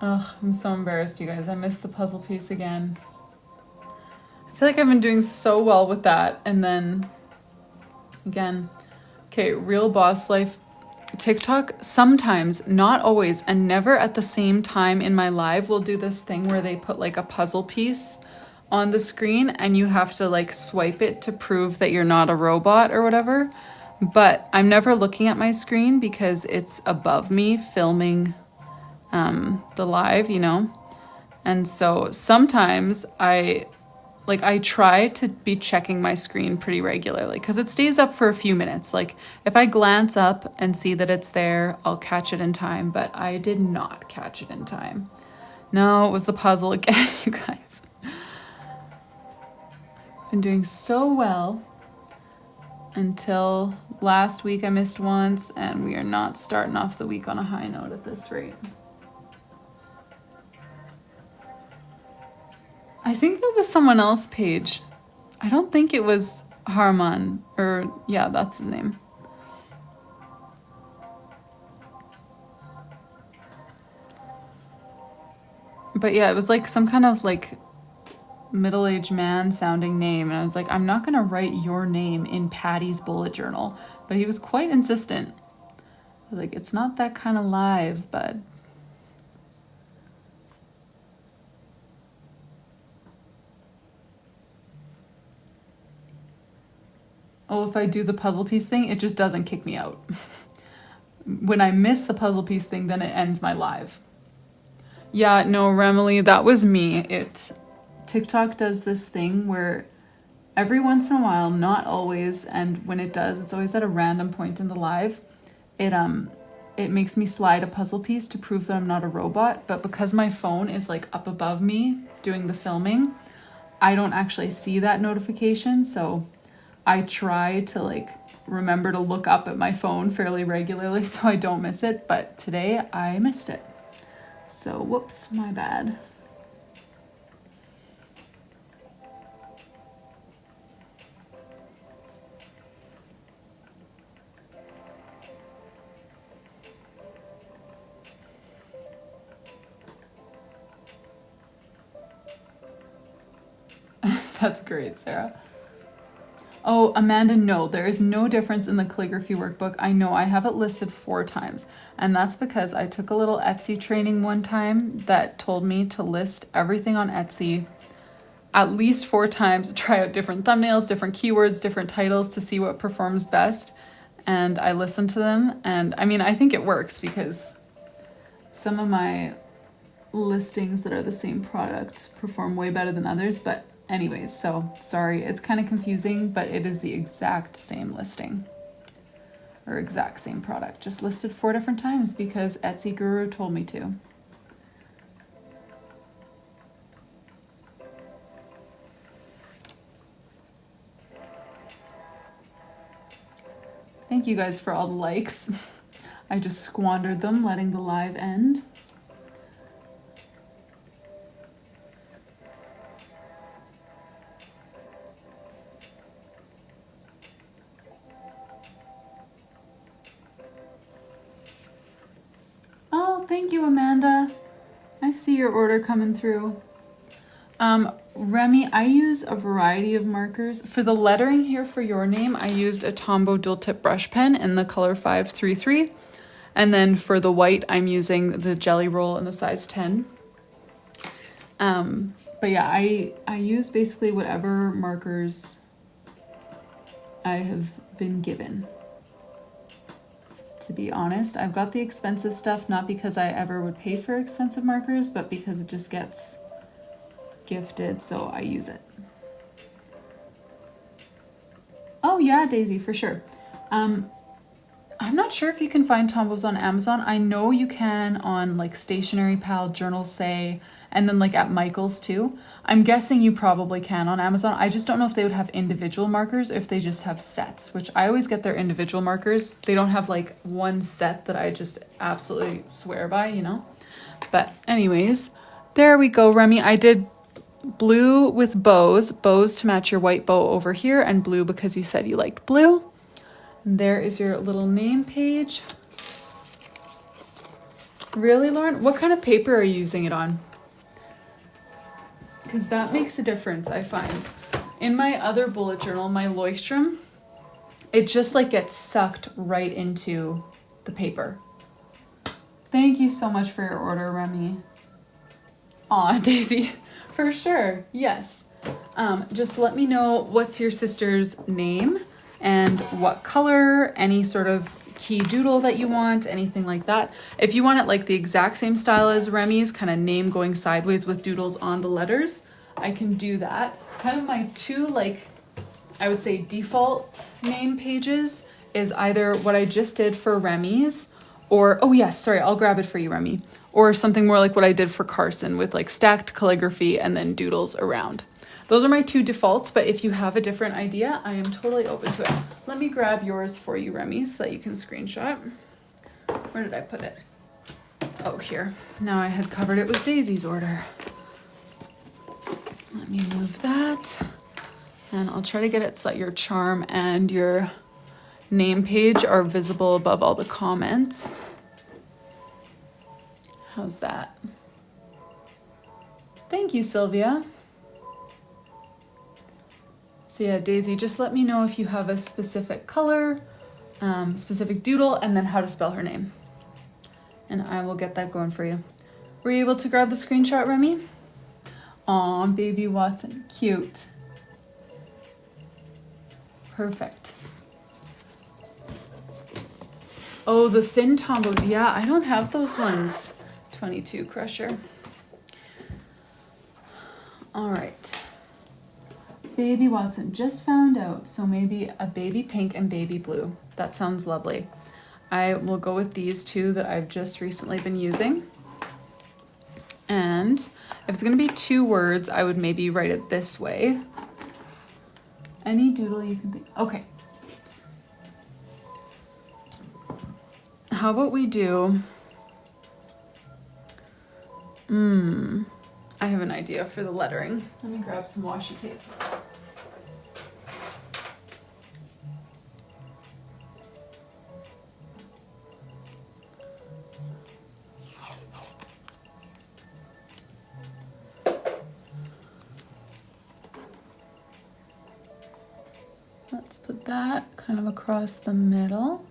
Ugh, I'm so embarrassed, you guys. I missed the puzzle piece again. I feel like I've been doing so well with that. And then, again, okay, Real Boss Life TikTok, sometimes, not always, and never at the same time in my live, will do this thing where they put like a puzzle piece on the screen and you have to like swipe it to prove that you're not a robot or whatever. But I'm never looking at my screen because it's above me filming the live, you know? And so sometimes I try to be checking my screen pretty regularly because it stays up for a few minutes. Like if I glance up and see that it's there, I'll catch it in time, but I did not catch it in time. No, it was the puzzle again, you guys. Been doing so well until last week I missed once, and we are not starting off the week on a high note at this rate. I think that was someone else's page. I don't think it was Harman, or yeah, that's his name. But yeah, it was like some kind of like middle-aged man sounding name, and I was like, I'm not gonna write your name in Patty's bullet journal. But he was quite insistent. I was like, it's not that kind of live, bud. Oh, if I do the puzzle piece thing, it just doesn't kick me out. When I miss the puzzle piece thing, then it ends my live. Yeah, no, Remily, that was me. TikTok does this thing where every once in a while, not always, and when it does, it's always at a random point in the live, it makes me slide a puzzle piece to prove that I'm not a robot, but because my phone is like up above me doing the filming, I don't actually see that notification, so I try to like remember to look up at my phone fairly regularly so I don't miss it, but today I missed it. So whoops, my bad. That's great, Sarah. Oh, Amanda, no, there is no difference in the calligraphy workbook. I know I have it listed 4 times, and that's because I took a little Etsy training one time that told me to list everything on Etsy at least 4 times, try out different thumbnails, different keywords, different titles to see what performs best. And I listened to them, and I mean, I think it works because some of my listings that are the same product perform way better than others, but anyways, so sorry, it's kind of confusing, but it is the exact same listing or exact same product, just listed 4 different times because Etsy Guru told me to. Thank you guys for all the likes. I just squandered them letting the live end. Oh, thank you, Amanda. I see your order coming through. Remy, I use a variety of markers. For the lettering here for your name, I used a Tombow dual tip brush pen in the color 533. And then for the white, I'm using the Jelly Roll in the size 10. But yeah, I use basically whatever markers I have been given. To be honest, I've got the expensive stuff, not because I ever would pay for expensive markers, but because it just gets gifted, so I use it. Oh yeah, Daisy, for sure. I'm not sure if you can find Tombows on Amazon. I know you can on like Stationery Pal, Journal Say, and then like at Michael's too. I'm guessing you probably can on Amazon. I just don't know if they would have individual markers or if they just have sets, which I always get their individual markers. They don't have like one set that I just absolutely swear by, you know? But anyways, there we go, Remy. I did blue with bows to match your white bow over here, and blue because you said you liked blue. And there is your little name page. Really, Lauren? What kind of paper are you using it on? Because that makes a difference, I find. In my other bullet journal, my Leuchtturm, it just like gets sucked right into the paper. Thank you so much for your order, Remy. Aw, Daisy, for sure, yes. Just let me know what's your sister's name and what color, any sort of key doodle that you want, anything like that. If you want it like the exact same style as Remy's, kind of name going sideways with doodles on the letters, I can do that. Kind of my two, like, I would say default name pages is either what I just did for Remy's or, oh yes, sorry, I'll grab it for you, Remy. Or something more like what I did for Carson with like stacked calligraphy and then doodles around. Those are my two defaults, but if you have a different idea, I am totally open to it. Let me grab yours for you, Remy, so that you can screenshot. Where did I put it? Oh, here. Now I had covered it with Daisy's order. Let me move that. And I'll try to get it so that your charm and your name page are visible above all the comments. How's that? Thank you, Sylvia. So yeah, Daisy, just let me know if you have a specific color, specific doodle, and then how to spell her name. And I will get that going for you. Were you able to grab the screenshot, Remy? Aw, baby Watson, cute. Perfect. Oh, the thin tombow, yeah, I don't have those ones. 22 Crusher. All right. Baby Watson, just found out, so maybe a baby pink and baby blue. That sounds lovely. I will go with these two that I've just recently been using. And if it's gonna be 2 words, I would maybe write it this way. Any doodle you can think, okay. How about we do, I have an idea for the lettering. Let me grab some washi tape. Let's put that kind of across the middle.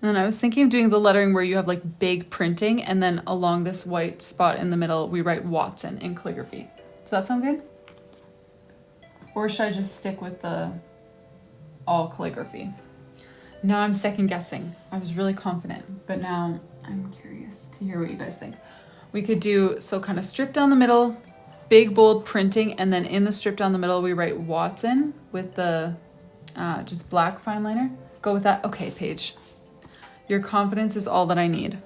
And then I was thinking of doing the lettering where you have like big printing and then along this white spot in the middle, we write Watson in calligraphy. Does that sound good? Or should I just stick with the all calligraphy? Now I'm second guessing. I was really confident, but now I'm curious to hear what you guys think. We could do, so kind of strip down the middle, big bold printing, and then in the strip down the middle, we write Watson with the just black fine liner. Go with that. Okay, Paige. Your confidence is all that I need.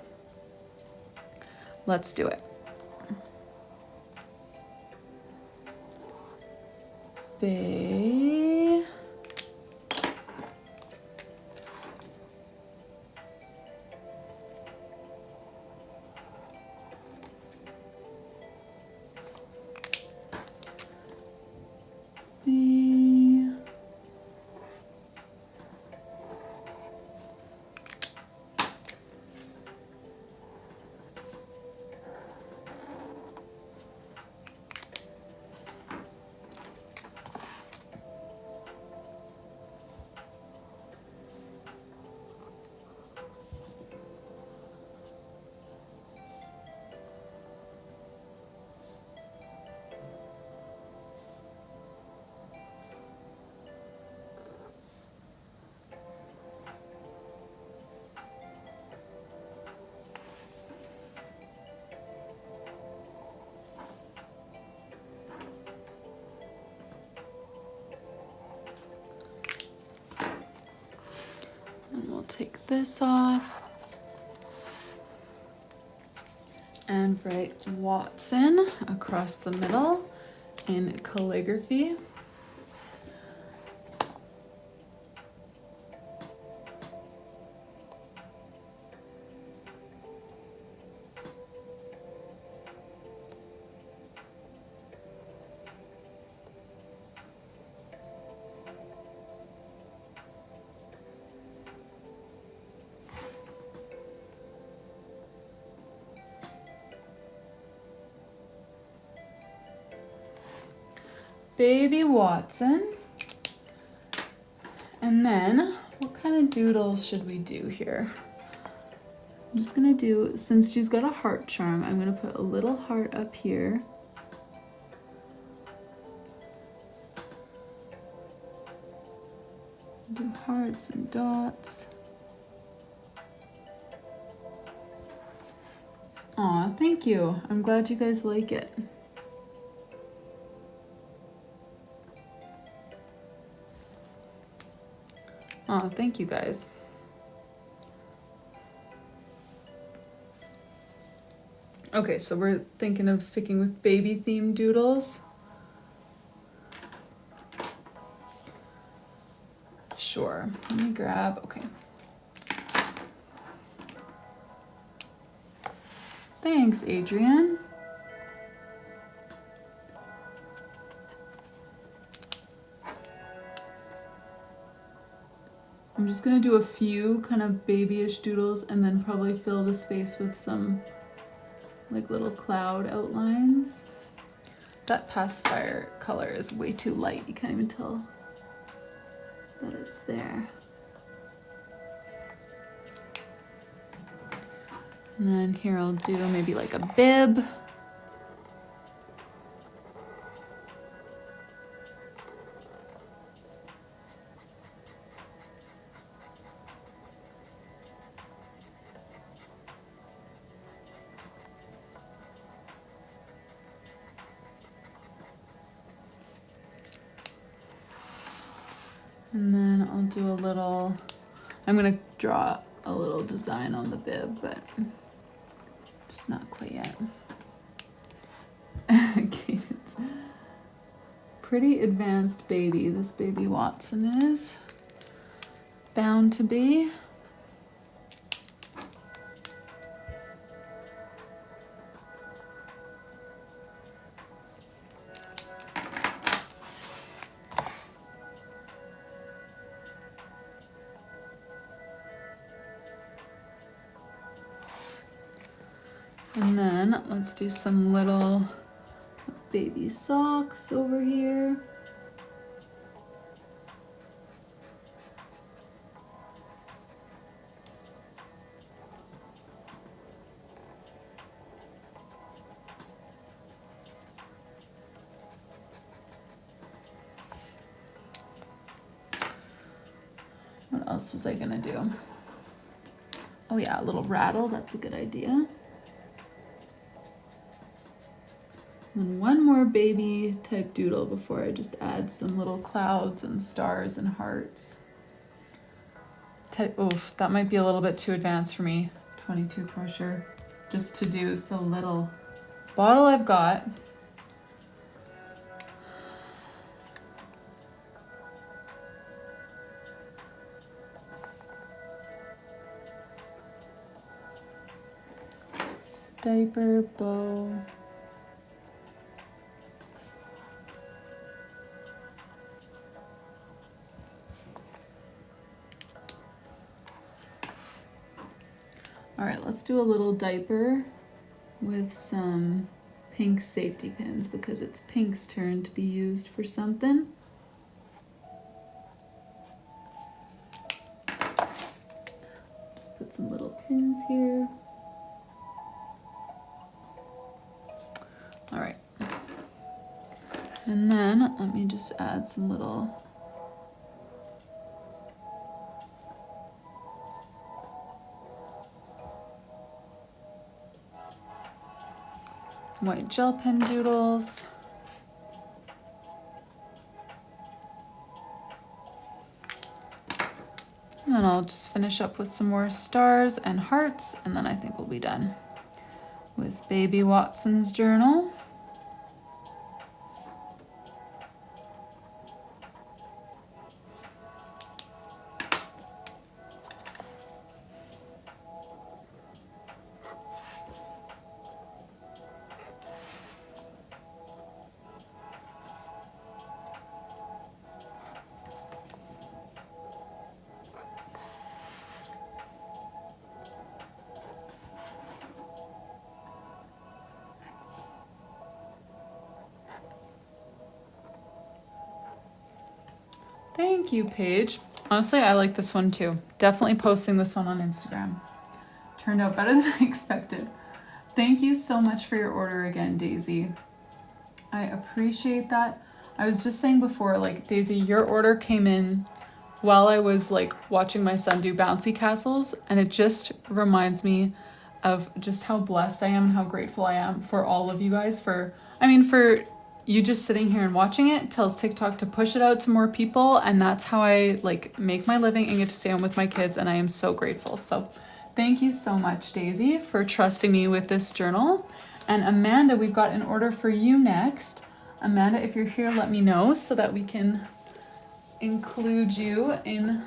Let's do it. Bay. B. And we'll take this off and write Watson across the middle in calligraphy. Baby Watson. And then, what kind of doodles should we do here? I'm just gonna do, since she's got a heart charm, I'm gonna put a little heart up here. Do hearts and dots. Aw, thank you. I'm glad you guys like it. Aw, thank you guys. Okay, so we're thinking of sticking with baby themed doodles. Sure, let me grab, okay. Thanks, Adrian. I'm just gonna do a few kind of babyish doodles and then probably fill the space with some like little cloud outlines. That pacifier color is way too light. You can't even tell that it's there. And then here I'll do maybe like a bib. And then I'll do a little, I'm gonna draw a little design on the bib, but just not quite yet. Cadence. Pretty advanced baby, this baby Watson is. Bound to be. And then let's do some little baby socks over here. What else was I gonna do? Oh yeah, a little rattle, that's a good idea. And one more baby type doodle before I just add some little clouds and stars and hearts. Oof, that might be a little bit too advanced for me. 22 crochet, just to do so little. Bottle I've got. Diaper, bow. All right, let's do a little diaper with some pink safety pins because it's Pink's turn to be used for something. Just put some little pins here. All right. And then let me just add some little white gel pen doodles. And then I'll just finish up with some more stars and hearts, and then I think we'll be done with Baby Watson's journal. Thank you, Paige. Honestly, I like this one too. Definitely posting this one on Instagram. Turned out better than I expected. Thank you so much for your order again, Daisy. I appreciate that. I was just saying before, like, Daisy, your order came in while I was like watching my son do bouncy castles, and it just reminds me of just how blessed I am and how grateful I am for all of you guys for you just sitting here and watching it. Tells TikTok to push it out to more people, and that's how I like make my living and get to stay home with my kids, and I am so grateful. So thank you so much, Daisy, for trusting me with this journal. And Amanda, we've got an order for you next. Amanda, if you're here, let me know so that we can include you in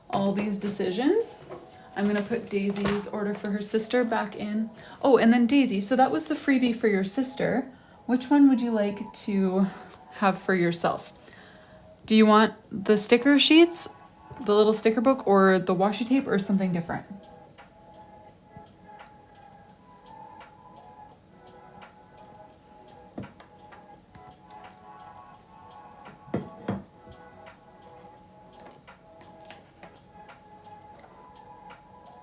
all these decisions. I'm gonna put Daisy's order for her sister back in. Oh, and then Daisy, so that was the freebie for your sister. Which one would you like to have for yourself? Do you want the sticker sheets, the little sticker book, or the washi tape, or something different?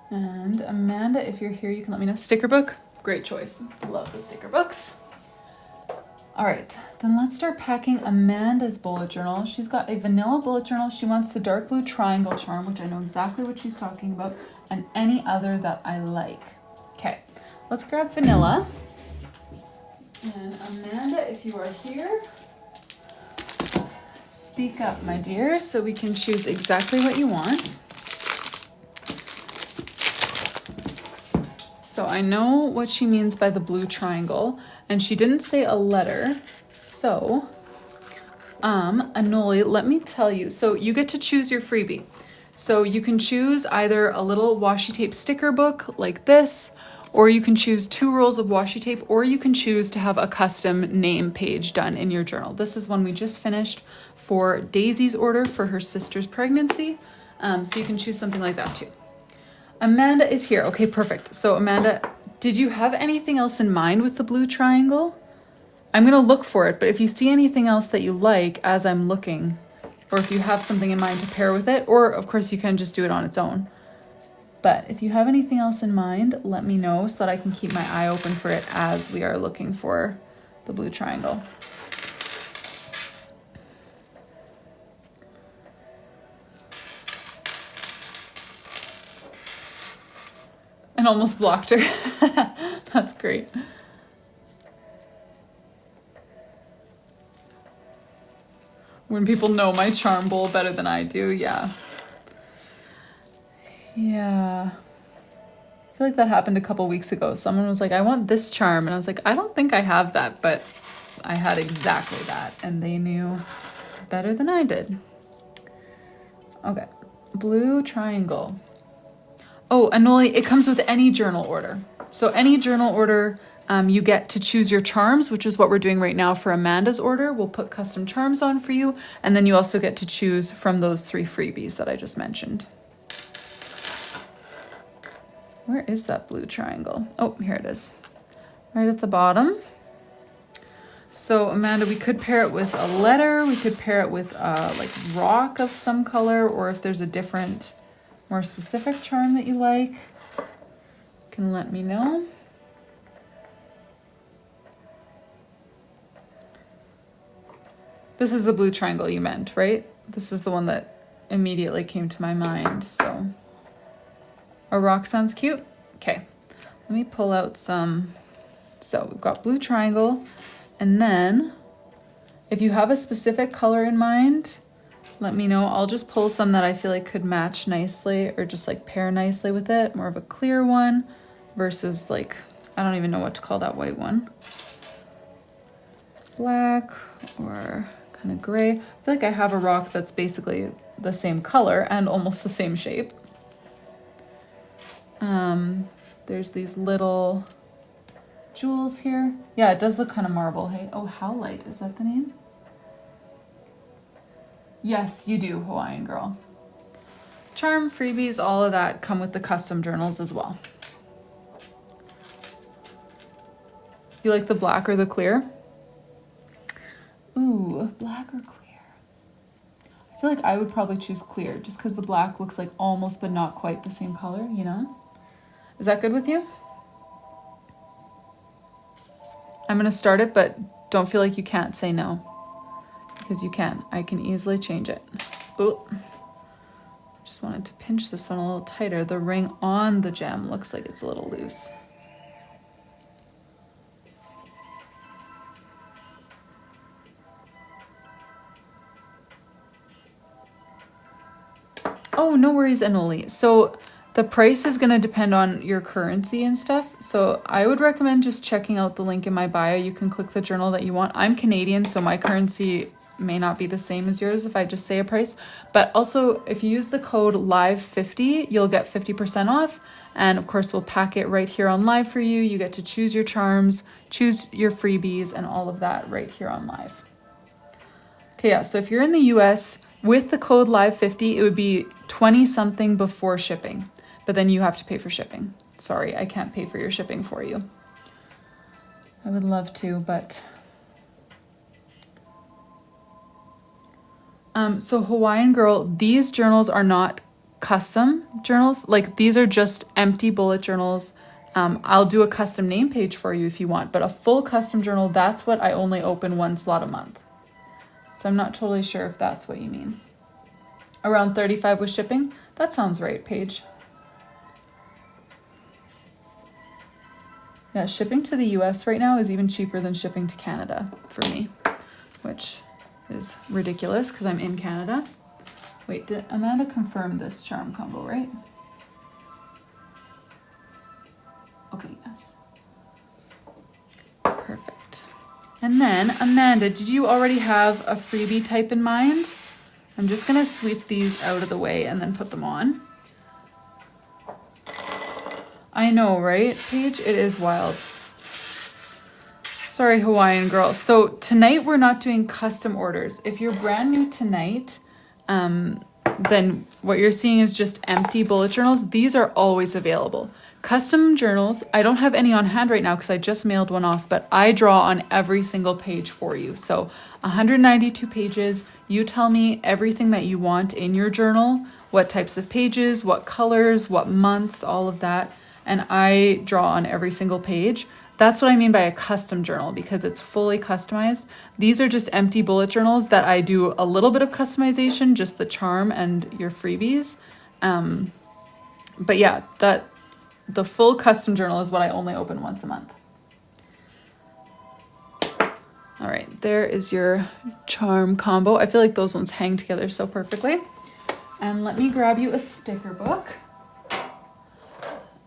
And Amanda, if you're here, you can let me know. Sticker book, great choice. Love the sticker books. All right, then let's start packing Amanda's bullet journal. She's got a vanilla bullet journal. She wants the dark blue triangle charm, which I know exactly what she's talking about, and any other that I like. Okay, let's grab vanilla. And Amanda, if you are here, speak up, my dear, so we can choose exactly what you want. So I know what she means by the blue triangle, and she didn't say a letter. So, Anoli, let me tell you. So you get to choose your freebie. So you can choose either a little washi tape sticker book like this, or you can choose 2 rolls of washi tape, or you can choose to have a custom name page done in your journal. This is one we just finished for Daisy's order for her sister's pregnancy. So you can choose something like that too. Amanda is here. Okay, perfect. So Amanda, did you have anything else in mind with the blue triangle? I'm gonna look for it, but if you see anything else that you like as I'm looking, or if you have something in mind to pair with it, or of course you can just do it on its own. But if you have anything else in mind, let me know so that I can keep my eye open for it as we are looking for the blue triangle. And almost blocked her. That's great. When people know my charm bowl better than I do, yeah. Yeah. I feel like that happened a couple weeks ago. Someone was like, I want this charm. And I was like, I don't think I have that, but I had exactly that. And they knew better than I did. Okay, blue triangle. Oh, Anoli, it comes with any journal order. So any journal order, you get to choose your charms, which is what we're doing right now for Amanda's order. We'll put custom charms on for you. And then you also get to choose from those 3 freebies that I just mentioned. Where is that blue triangle? Oh, here it is. Right at the bottom. So Amanda, we could pair it with a letter. We could pair it with like rock of some color, or if there's a different, more specific charm that you like, you can let me know. This is the blue triangle you meant, right? This is the one that immediately came to my mind, so. A rock sounds cute. Okay, let me pull out some. So we've got blue triangle, and then if you have a specific color in mind, let me know. I'll just pull some that I feel like could match nicely or just like pair nicely with it. More of a clear one versus like, I don't even know what to call that white one. Black or kind of gray. I feel like I have a rock that's basically the same color and almost the same shape. There's these little jewels here. Yeah, it does look kind of marble. Hey, oh, Howlite, is that the name? Yes, you do, Hawaiian girl. Charm, freebies, all of that come with the custom journals as well. You like the black or the clear? Ooh, black or clear? I I feel like I would probably choose clear just because the black looks like almost but not quite the same color, you know? Is that good with you? I'm gonna start it, but don't feel like you can't say no. Because you can. I can easily change it. Ooh. Just wanted to pinch this one a little tighter. The ring on the gem looks like it's a little loose. Oh, no worries, Anoli. So the price is going to depend on your currency and stuff. So I would recommend just checking out the link in my bio. You can click the journal that you want. I'm Canadian, so my currency may not be the same as yours if I just say a price. But also, if you use the code LIVE50, you'll get 50% off. And of course, we'll pack it right here on Live for you. You get to choose your charms, choose your freebies, and all of that right here on Live. Okay, yeah, so if you're in the US, with the code LIVE50, it would be 20 something before shipping, but then you have to pay for shipping. Sorry, I can't pay for your shipping for you. I would love to, but... So Hawaiian Girl, these journals are not custom journals. Like, these are just empty bullet journals. I'll do a custom name page for you if you want, but a full custom journal, that's what I only open one slot a month. So I'm not totally sure if that's what you mean. Around 35 with shipping? That sounds right, Paige. Yeah, shipping to the US right now is even cheaper than shipping to Canada for me, which is ridiculous because I'm in Canada. Wait, did Amanda confirm this charm combo, right? Okay, yes. Perfect. And then, Amanda, did you already have a freebie type in mind? I'm just gonna sweep these out of the way and then put them on. I know, right, Paige? It is wild. Sorry, Hawaiian Girl. So tonight we're not doing custom orders. If you're brand new tonight, then what you're seeing is just empty bullet journals. These are always available. Custom journals, I don't have any on hand right now because I just mailed one off, but I draw on every single page for you. So 192 pages, you tell me everything that you want in your journal, what types of pages, what colors, what months, all of that. And I draw on every single page. That's what I mean by a custom journal because it's fully customized. These are just empty bullet journals that I do a little bit of customization, just the charm and your freebies. But yeah, the full custom journal is what I only open once a month. All right, there is your charm combo. I feel like those ones hang together so perfectly. And let me grab you a sticker book.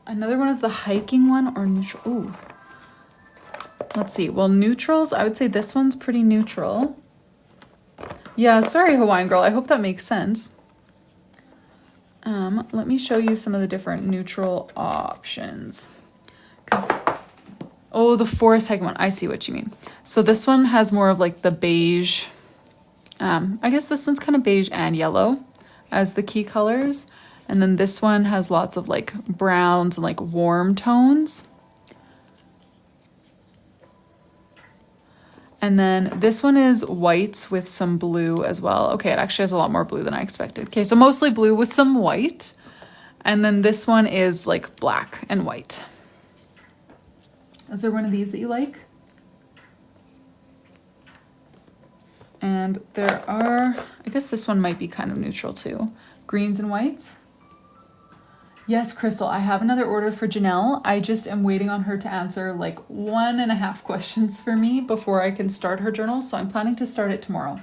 Another one of the hiking one or neutral. Ooh. Let's see. Well, neutrals, I would say this one's pretty neutral. Yeah, sorry, Hawaiian Girl. I hope that makes sense. Let me show you some of the different neutral options. Oh, the forest hiking one. I see what you mean. So this one has more of like the beige. I guess this one's kind of beige and yellow as the key colors. And then this one has lots of like browns and like warm tones. And then this one is whites with some blue as well. Okay, it actually has a lot more blue than I expected. Okay, so mostly blue with some white. And then this one is like black and white. Is there one of these that you like? And there are, I guess this one might be kind of neutral too. Greens and whites. Yes, Crystal, I have another order for Janelle. I just am waiting on her to answer like 1.5 questions for me before I can start her journal. So I'm planning to start it tomorrow.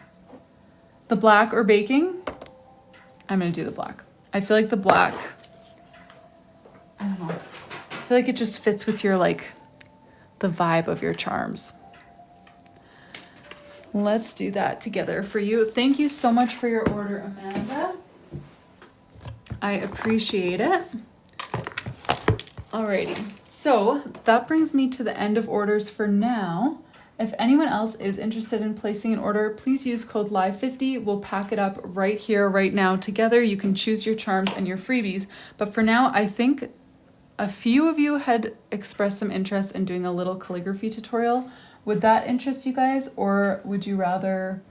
The black or baking? I'm gonna do the black. I feel like the black, I don't know. I feel like it just fits with your like, the vibe of your charms. Let's do that together for you. Thank you so much for your order, Amanda. I appreciate it. Alrighty, so that brings me to the end of orders for now. If anyone else is interested in placing an order, please use code LIVE50. We'll pack it up right here, right now together. You can choose your charms and your freebies. But for now, I think a few of you had expressed some interest in doing a little calligraphy tutorial. Would that interest you guys, or would you rather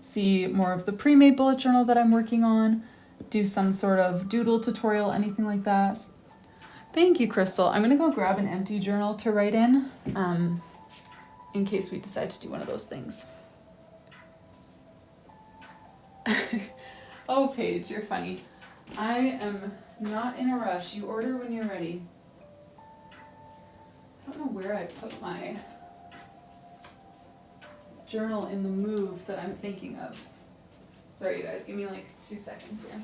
see more of the pre-made bullet journal that I'm working on, do some sort of doodle tutorial, anything like that. Thank you, Crystal. I'm gonna go grab an empty journal to write in case we decide to do one of those things. Oh, Paige, you're funny. I am not in a rush. You order when you're ready. I don't know where I put my journal in the move that I'm thinking of. Sorry, you guys, give me like 2 seconds here.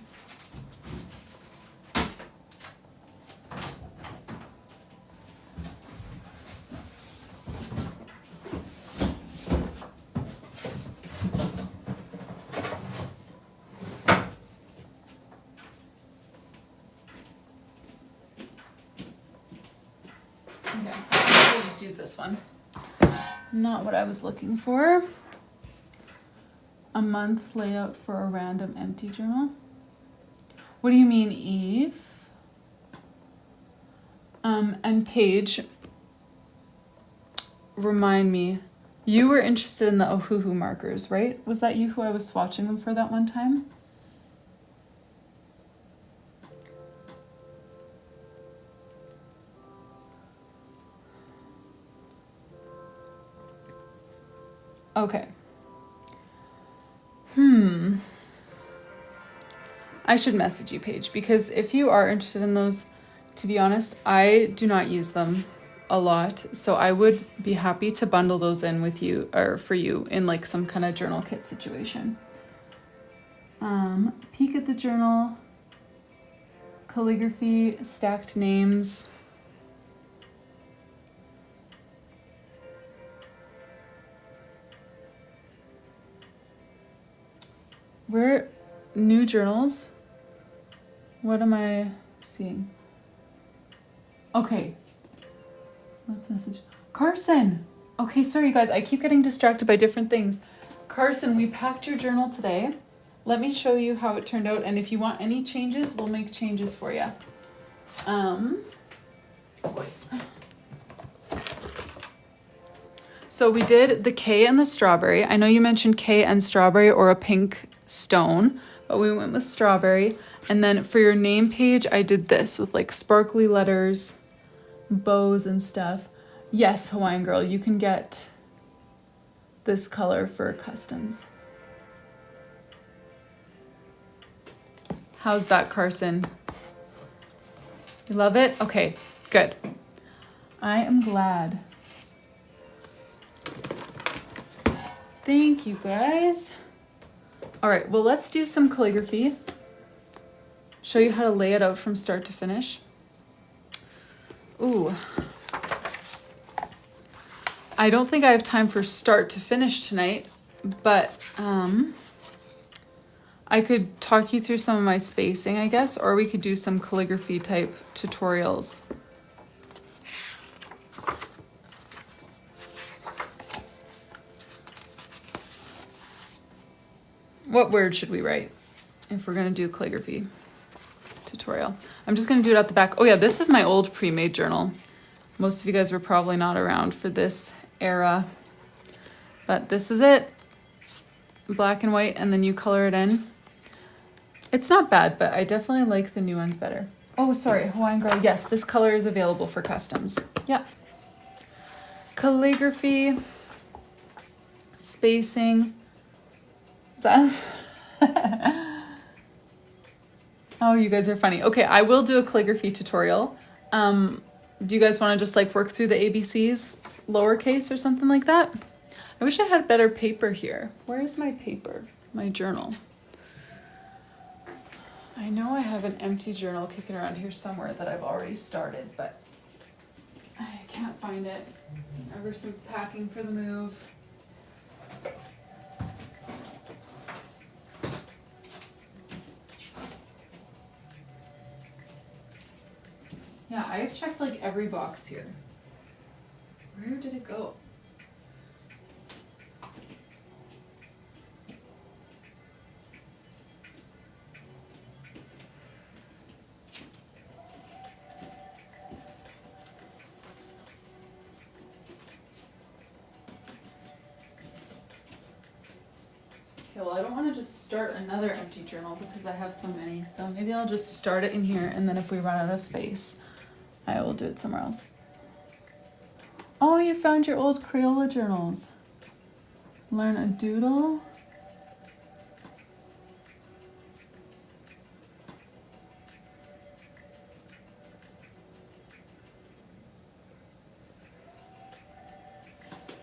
Okay, I'll just use this one. Not what I was looking for. A month layout for a random empty journal. What do you mean, Eve? And Paige, remind me, you were interested in the OBUJO markers, right? Was that you who I was swatching them for that one time? Okay. I should message you, Paige, because if you are interested in those, to be honest, I do not use them a lot. So I would be happy to bundle those in with you or for you in like some kind of journal kit situation. Peek at the journal, calligraphy, stacked names. Where new journals? What am I seeing? Okay. Let's message Carson. Okay, sorry you guys, I keep getting distracted by different things. Carson, we packed your journal today. Let me show you how it turned out, and if you want any changes, we'll make changes for you. So we did the K and the strawberry. I know you mentioned K and strawberry or a pink stone, but we went with strawberry. And then for your name page, I did this with like sparkly letters, bows and stuff. Yes, Hawaiian girl, you can get this color for customs. How's that, Carson? You love it? Okay, good. I am glad. Thank you, guys. All right, well, let's do some calligraphy. Show you how to lay it out from start to finish. Ooh. I don't think I have time for start to finish tonight, but I could talk you through some of my spacing, I guess, or we could do some calligraphy type tutorials. What word should we write if we're gonna do calligraphy tutorial? I'm just gonna do it at the back. Oh yeah, this is my old pre-made journal. Most of you guys were probably not around for this era, but this is it. Black and white, and then you color it in. It's not bad, but I definitely like the new ones better. Oh, sorry, Hawaiian girl. Yes, this color is available for customs. Yeah. Calligraphy, spacing. Is that? Oh, you guys are funny. Okay, I will do a calligraphy tutorial. Do you guys want to just like work through the ABCs, lowercase or something like that? I wish I had better paper here. Where's my paper? My journal. I know I have an empty journal kicking around here somewhere that I've already started, but I can't find it ever since packing for the move. Yeah, I've checked like every box here. Where did it go? Okay, well, I don't want to just start another empty journal because I have so many. So maybe I'll just start it in here, and then if we run out of space, I will do it somewhere else. Oh, you found your old Crayola journals. Learn a doodle.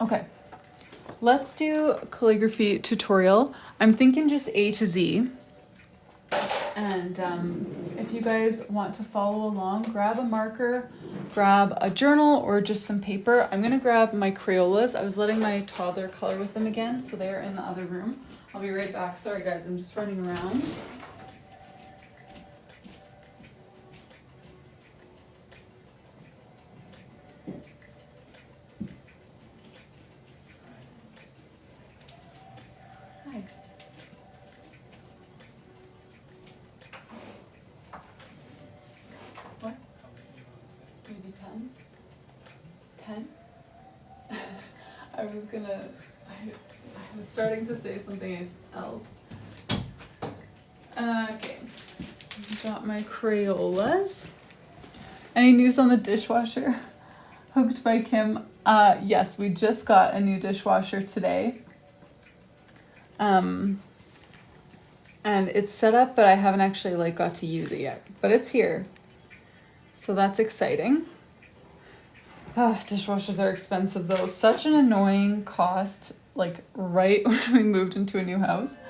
Okay, let's do calligraphy tutorial. I'm thinking just A to Z. And if you guys want to follow along, grab a marker, grab a journal, or just some paper. I'm gonna grab my Crayolas. I was letting my toddler color with them again, so they're in the other room. I'll be right back. Sorry guys, I'm just running around. Hi. What? Maybe 10? 10? I was starting to say something else. Okay. Got my Crayolas. Any news on the dishwasher? Hooked by Kim. Yes, we just got a new dishwasher today. And it's set up, but I haven't actually got to use it yet. But it's here. So that's exciting. Dishwashers are expensive though. Such an annoying cost, right when we moved into a new house.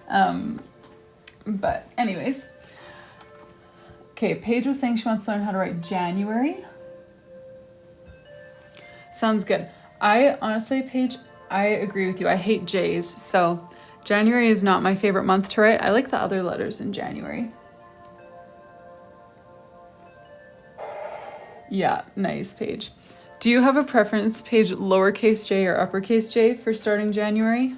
But anyways. Okay, Paige was saying she wants to learn how to write January. Sounds good. I honestly, Paige, I agree with you. I hate J's, so January is not my favorite month to write. I like the other letters in January. Yeah, nice, Paige. Do you have a preference, Paige, lowercase j or uppercase j for starting January?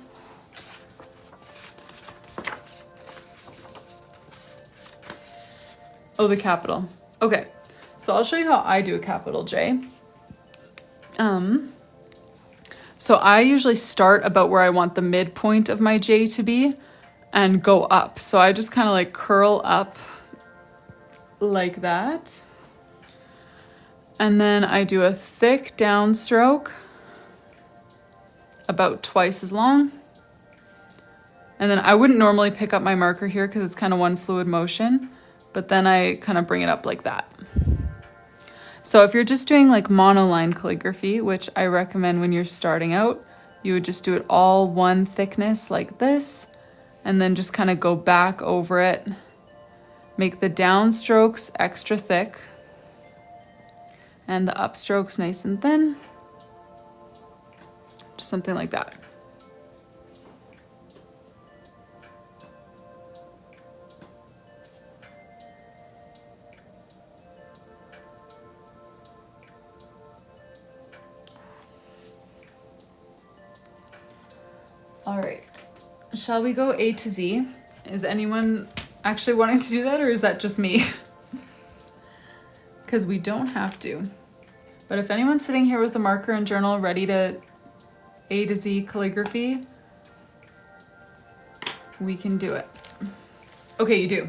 Oh, the capital. Okay, so I'll show you how I do a capital J. So I usually start about where I want the midpoint of my J to be and go up. So I just kind of curl up like that. And then I do a thick downstroke, about twice as long. And then I wouldn't normally pick up my marker here because it's kind of one fluid motion, but then I kind of bring it up like that. So if you're just doing monoline calligraphy, which I recommend when you're starting out, you would just do it all one thickness like this, and then just kind of go back over it. Make the downstrokes extra thick and the upstrokes nice and thin. Just something like that. All right, shall we go A to Z? Is anyone actually wanting to do that, or is that just me? Because we don't have to. But if anyone's sitting here with a marker and journal ready to A to Z calligraphy, we can do it. Okay, you do.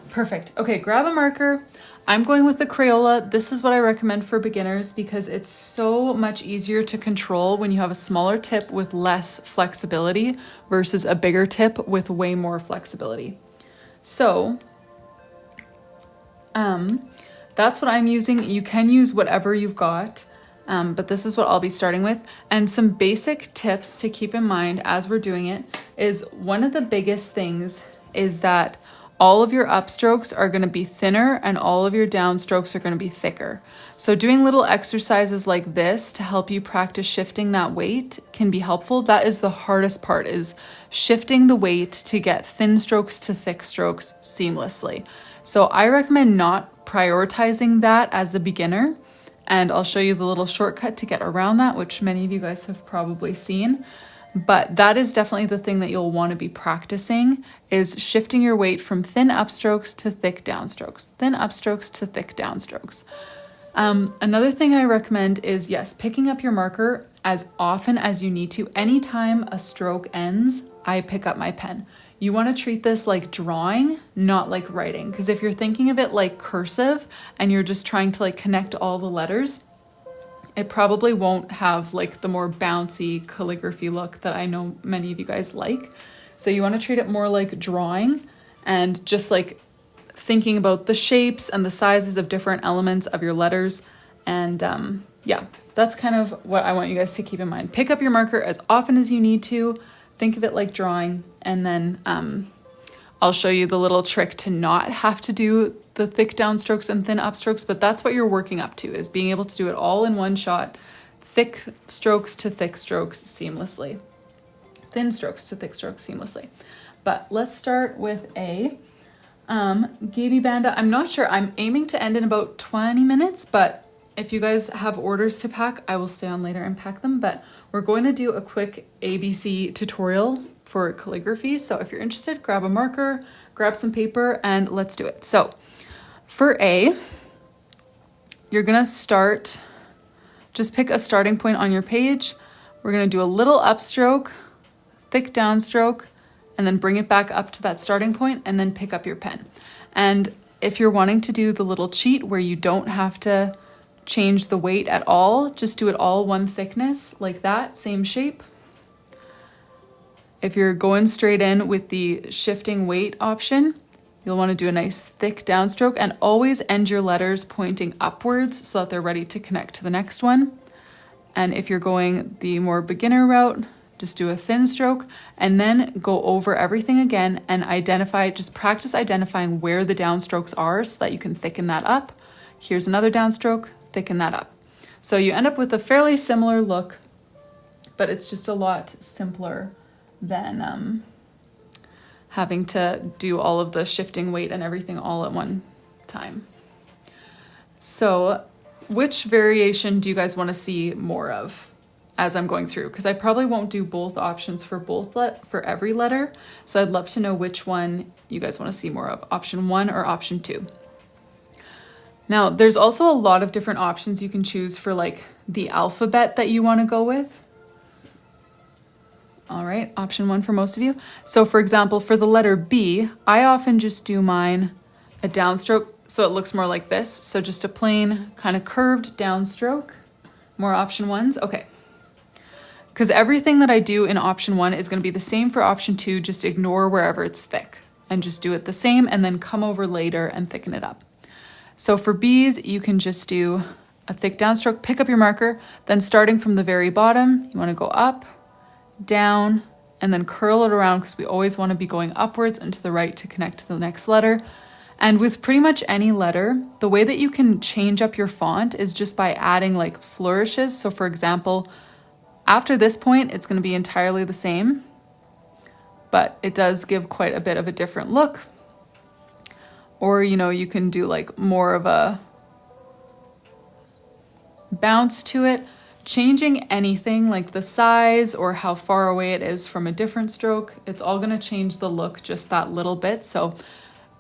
Perfect. Okay, grab a marker. I'm going with the Crayola. This is what I recommend for beginners because it's so much easier to control when you have a smaller tip with less flexibility versus a bigger tip with way more flexibility. So, that's what I'm using. You can use whatever you've got, but this is what I'll be starting with. And some basic tips to keep in mind as we're doing it is one of the biggest things is that all of your upstrokes are going to be thinner and all of your downstrokes are going to be thicker. So doing little exercises like this to help you practice shifting that weight can be helpful. That is the hardest part, is shifting the weight to get thin strokes to thick strokes seamlessly. So I recommend not prioritizing that as a beginner. And I'll show you the little shortcut to get around that, which many of you guys have probably seen. But that is definitely the thing that you'll want to be practicing, is shifting your weight from thin upstrokes to thick downstrokes, thin upstrokes to thick downstrokes. Another thing I recommend is, yes, picking up your marker as often as you need to. Anytime a stroke ends, I pick up my pen. You want to treat this like drawing, not like writing. Because if you're thinking of it like cursive and you're just trying to like connect all the letters, it probably won't have like the more bouncy calligraphy look that I know many of you guys like. So you want to treat it more like drawing and just like thinking about the shapes and the sizes of different elements of your letters. And yeah, that's kind of what I want you guys to keep in mind. Pick up your marker as often as you need to. Think of it like drawing, and then I'll show you the little trick to not have to do the thick downstrokes and thin upstrokes, but that's what you're working up to, is being able to do it all in one shot, thick strokes to thick strokes seamlessly, thin strokes to thick strokes seamlessly. But let's start with A. Gaby Banda, I'm not sure, I'm aiming to end in about 20 minutes, but if you guys have orders to pack, I will stay on later and pack them, but we're going to do a quick ABC tutorial for calligraphy. So if you're interested, grab a marker, grab some paper, and let's do it. So for A, you're gonna start, just pick a starting point on your page. We're gonna do a little upstroke, thick downstroke, and then bring it back up to that starting point and then pick up your pen. And if you're wanting to do the little cheat where you don't have to change the weight at all, just do it all one thickness like that, same shape. If you're going straight in with the shifting weight option, you'll want to do a nice thick downstroke and always end your letters pointing upwards so that they're ready to connect to the next one. And if you're going the more beginner route, just do a thin stroke and then go over everything again and identify, just practice identifying where the downstrokes are so that you can thicken that up. Here's another downstroke, thicken that up. So you end up with a fairly similar look, but it's just a lot simpler than having to do all of the shifting weight and everything all at one time. So which variation do you guys want to see more of as I'm going through? Because I probably won't do both options for for every letter. So I'd love to know which one you guys want to see more of, option 1 or option 2. Now, there's also a lot of different options you can choose for like the alphabet that you want to go with. All right, option 1 for most of you. So for example, for the letter B, I often just do mine a downstroke so it looks more like this. So just a plain kind of curved downstroke. More option 1s, okay. Because everything that I do in option 1 is going to be the same for option 2, just ignore wherever it's thick and just do it the same and then come over later and thicken it up. So for B's, you can just do a thick downstroke, pick up your marker, then starting from the very bottom, you want to go up, down, and then curl it around because we always want to be going upwards and to the right to connect to the next letter. And with pretty much any letter, the way that you can change up your font is just by adding like flourishes. So for example, after this point, it's going to be entirely the same, but it does give quite a bit of a different look. Or, you know, you can do like more of a bounce to it. Changing anything like the size or how far away it is from a different stroke, it's all going to change the look just that little bit. So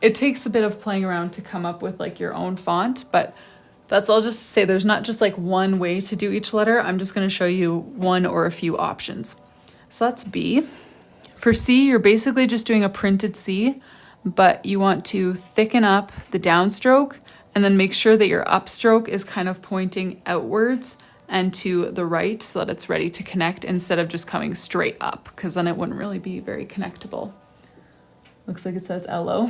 it takes a bit of playing around to come up with like your own font, but that's, I'll just say there's not just like one way to do each letter. I'm just going to show you one or a few options. So that's B. For C, you're basically just doing a printed C, but you want to thicken up the downstroke and then make sure that your upstroke is kind of pointing outwards and to the right so that it's ready to connect instead of just coming straight up, because then it wouldn't really be very connectable. Looks like it says LO.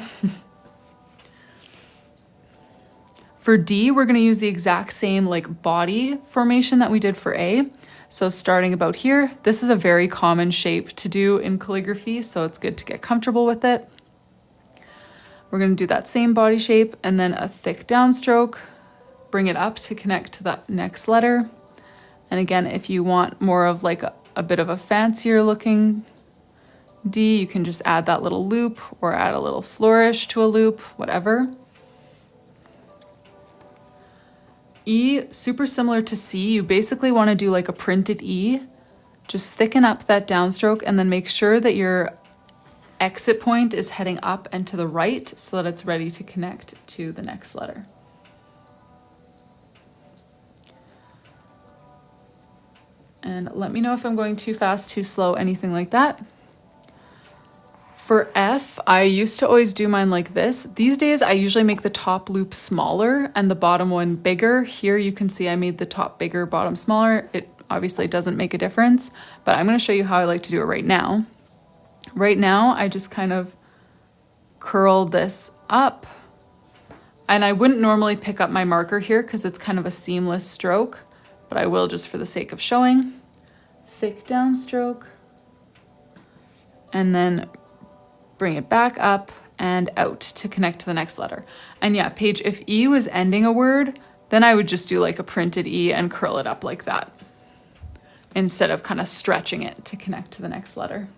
For D, we're going to use the exact same like body formation that we did for A. So starting about here, this is a very common shape to do in calligraphy, so it's good to get comfortable with it. We're going to do that same body shape and then a thick downstroke, bring it up to connect to that next letter. And again, if you want more of like a bit of a fancier looking D, you can just add that little loop or add a little flourish to a loop, whatever. E, super similar to C, you basically want to do like a printed E. Just thicken up that downstroke and then make sure that your exit point is heading up and to the right so that it's ready to connect to the next letter. And let me know if I'm going too fast, too slow, anything like that. For F, I used to always do mine like this. These days, I usually make the top loop smaller and the bottom one bigger. Here you can see I made the top bigger, bottom smaller. It obviously doesn't make a difference, but I'm gonna show you how I like to do it right now. Right now, I just kind of curl this up, and I wouldn't normally pick up my marker here because it's kind of a seamless stroke, but I will just for the sake of showing. Thick downstroke, and then bring it back up and out to connect to the next letter. And yeah, Paige, if E was ending a word, then I would just do like a printed E and curl it up like that, instead of kind of stretching it to connect to the next letter.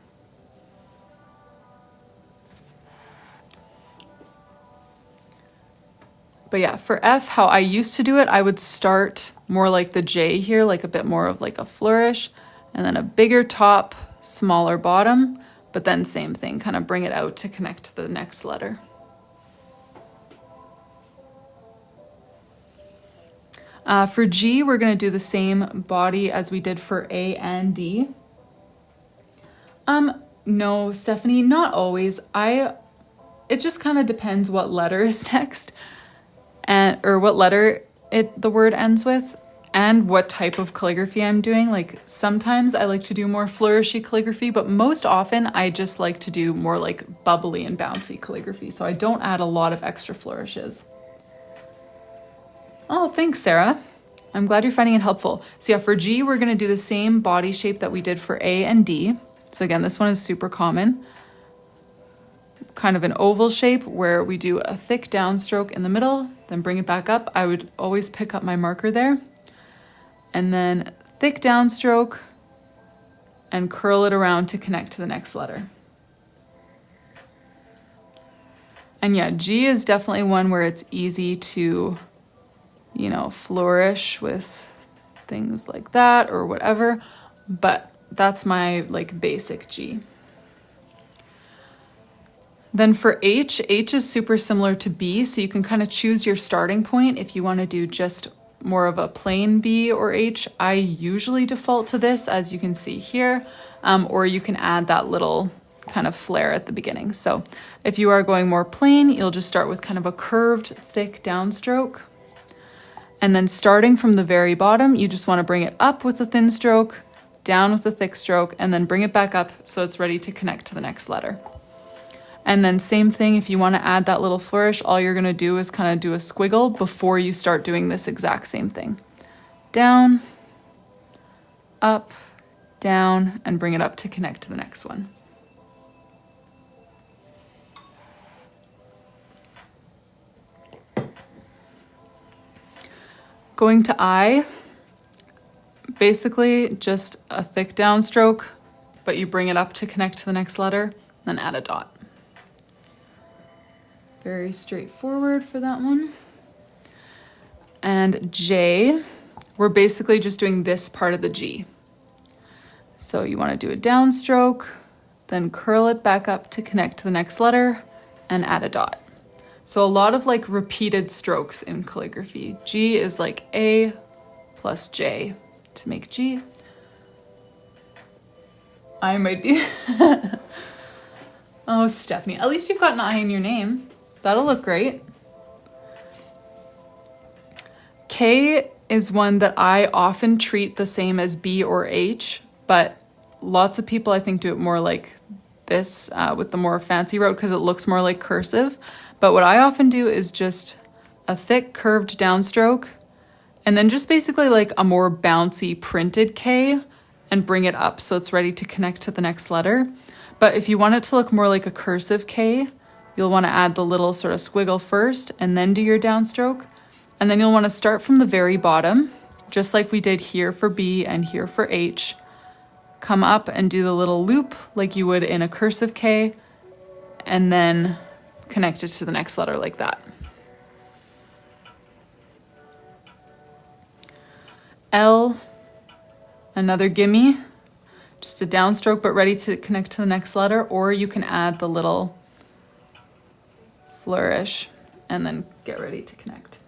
But yeah, for F, how I used to do it, I would start more like the J here, like a bit more of like a flourish, and then a bigger top, smaller bottom, but then same thing, kind of bring it out to connect to the next letter. For G, we're gonna do the same body as we did for A and D. No, Stephanie, not always. It just kind of depends what letter is next, or what letter the word ends with, and what type of calligraphy I'm doing. Like sometimes I like to do more flourishy calligraphy, but most often I just like to do more like bubbly and bouncy calligraphy. So I don't add a lot of extra flourishes. Oh, thanks, Sarah. I'm glad you're finding it helpful. So yeah, for G, we're gonna do the same body shape that we did for A and D. So again, this one is super common. Kind of an oval shape where we do a thick downstroke in the middle, then bring it back up. I would always pick up my marker there. And then thick downstroke and curl it around to connect to the next letter. And yeah, G is definitely one where it's easy to, you know, flourish with things like that or whatever, but that's my like basic G. Then for H, H is super similar to B, so you can kind of choose your starting point if you want to do just more of a plain B or H. I usually default to this, as you can see here, or you can add that little kind of flare at the beginning. So if you are going more plain, you'll just start with kind of a curved, thick downstroke. And then starting from the very bottom, you just want to bring it up with a thin stroke, down with a thick stroke, and then bring it back up so it's ready to connect to the next letter. And then same thing, if you want to add that little flourish, all you're going to do is kind of do a squiggle before you start doing this exact same thing. Down, up, down, and bring it up to connect to the next one. Going to I, basically just a thick downstroke, but you bring it up to connect to the next letter, then add a dot. Very straightforward for that one. And J, we're basically just doing this part of the G. So you want to do a downstroke, then curl it back up to connect to the next letter and add a dot. So a lot of like repeated strokes in calligraphy. G is like A plus J to make G. I might be... Oh, Stephanie, at least you've got an I in your name. That'll look great. K is one that I often treat the same as B or H, but lots of people I think do it more like this with the more fancy route because it looks more like cursive. But what I often do is just a thick curved downstroke and then just basically like a more bouncy printed K and bring it up so it's ready to connect to the next letter. But if you want it to look more like a cursive K, you'll want to add the little sort of squiggle first and then do your downstroke. And then you'll want to start from the very bottom, just like we did here for B and here for H. Come up and do the little loop like you would in a cursive K, and then connect it to the next letter like that. L, another gimme, just a downstroke but ready to connect to the next letter, or you can add the little flourish and then get ready to connect.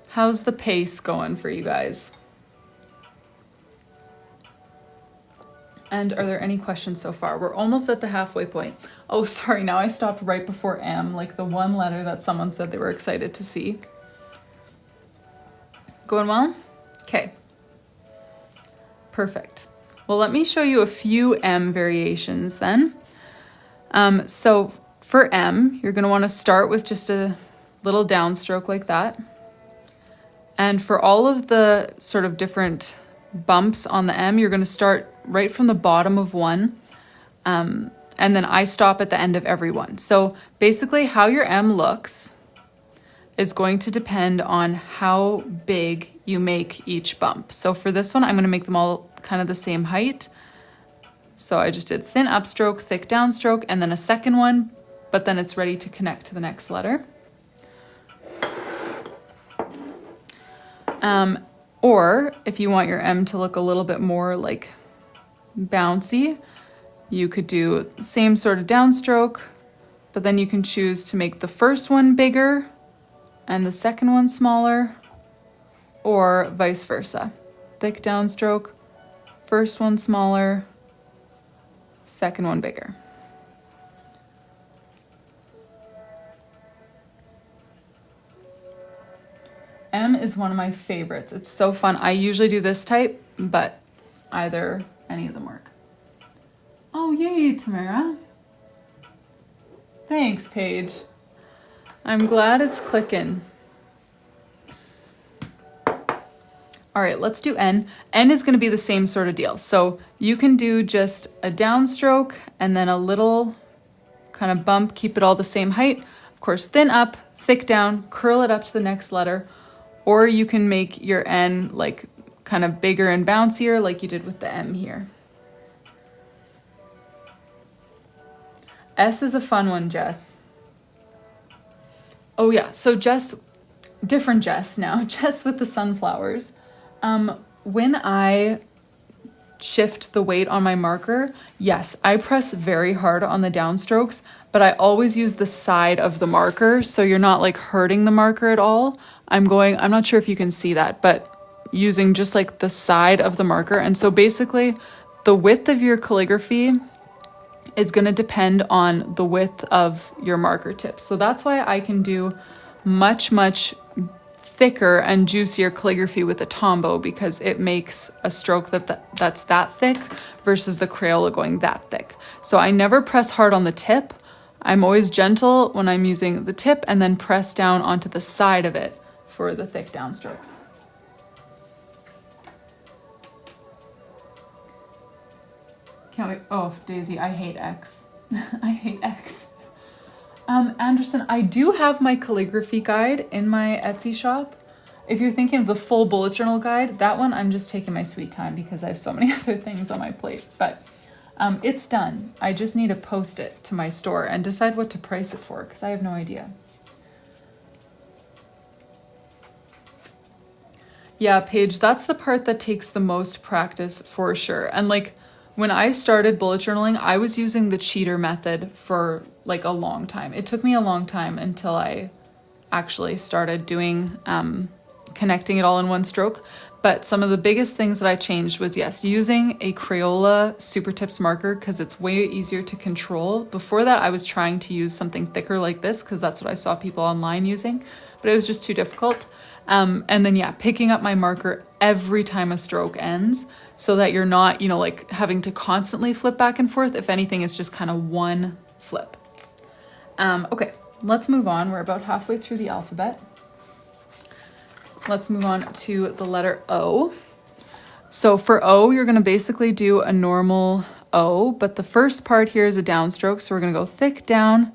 How's the pace going for you guys? And are there any questions so far? We're almost at the halfway point. Oh, sorry, now I stopped right before M, like the one letter that someone said they were excited to see. Going well? Okay. Perfect. Well, let me show you a few M variations then. So for M, you're going to want to start with just a little downstroke like that. And for all of the sort of different bumps on the M, you're going to start right from the bottom of one. And then I stop at the end of every one. So basically how your M looks is going to depend on how big you make each bump. So for this one, I'm going to make them all kind of the same height. So I just did thin upstroke, thick downstroke, and then a second one, but then it's ready to connect to the next letter. Or if you want your M to look a little bit more like bouncy, you could do the same sort of downstroke, but then you can choose to make the first one bigger and the second one smaller, or vice versa. Thick downstroke, first one smaller, second one bigger. M is one of my favorites. It's so fun. I usually do this type, but any of them work. Oh, yay, Tamara. Thanks, Paige. I'm glad it's clicking. All right, let's do N. N is going to be the same sort of deal. So you can do just a downstroke and then a little kind of bump, keep it all the same height. Of course, thin up, thick down, curl it up to the next letter. Or you can make your N like kind of bigger and bouncier like you did with the M here. S is a fun one, Jess. Oh yeah, so Jess, different Jess now, Jess with the sunflowers. When I shift the weight on my marker, yes, I press very hard on the downstrokes, but I always use the side of the marker, so you're not like hurting the marker at all. I'm not sure if you can see that, but using just like the side of the marker. And so basically the width of your calligraphy is going to depend on the width of your marker tips. So that's why I can do much, much thicker and juicier calligraphy with a Tombow, because it makes a stroke that's that thick versus the Crayola going that thick. So I never press hard on the tip. I'm always gentle when I'm using the tip and then press down onto the side of it for the thick downstrokes. Can't wait. Oh, Daisy, I hate X. I hate X. Anderson, I do have my calligraphy guide in my Etsy shop. If you're thinking of the full bullet journal guide, that one I'm just taking my sweet time because I have so many other things on my plate. But it's done. I just need to post it to my store and decide what to price it for because I have no idea. Yeah, Paige, that's the part that takes the most practice for sure. And like when I started bullet journaling, I was using the cheater method for like a long time. It took me a long time until I actually started doing connecting it all in one stroke. But some of the biggest things that I changed was, yes, using a Crayola Super Tips marker because it's way easier to control. Before that, I was trying to use something thicker like this because that's what I saw people online using, but it was just too difficult. And then, yeah, picking up my marker every time a stroke ends so that you're not, like having to constantly flip back and forth. If anything, it's just kind of one flip. Okay, let's move on. We're about halfway through the alphabet. Let's move on to the letter O. So for O, you're going to basically do a normal O, but the first part here is a downstroke. So we're going to go thick down.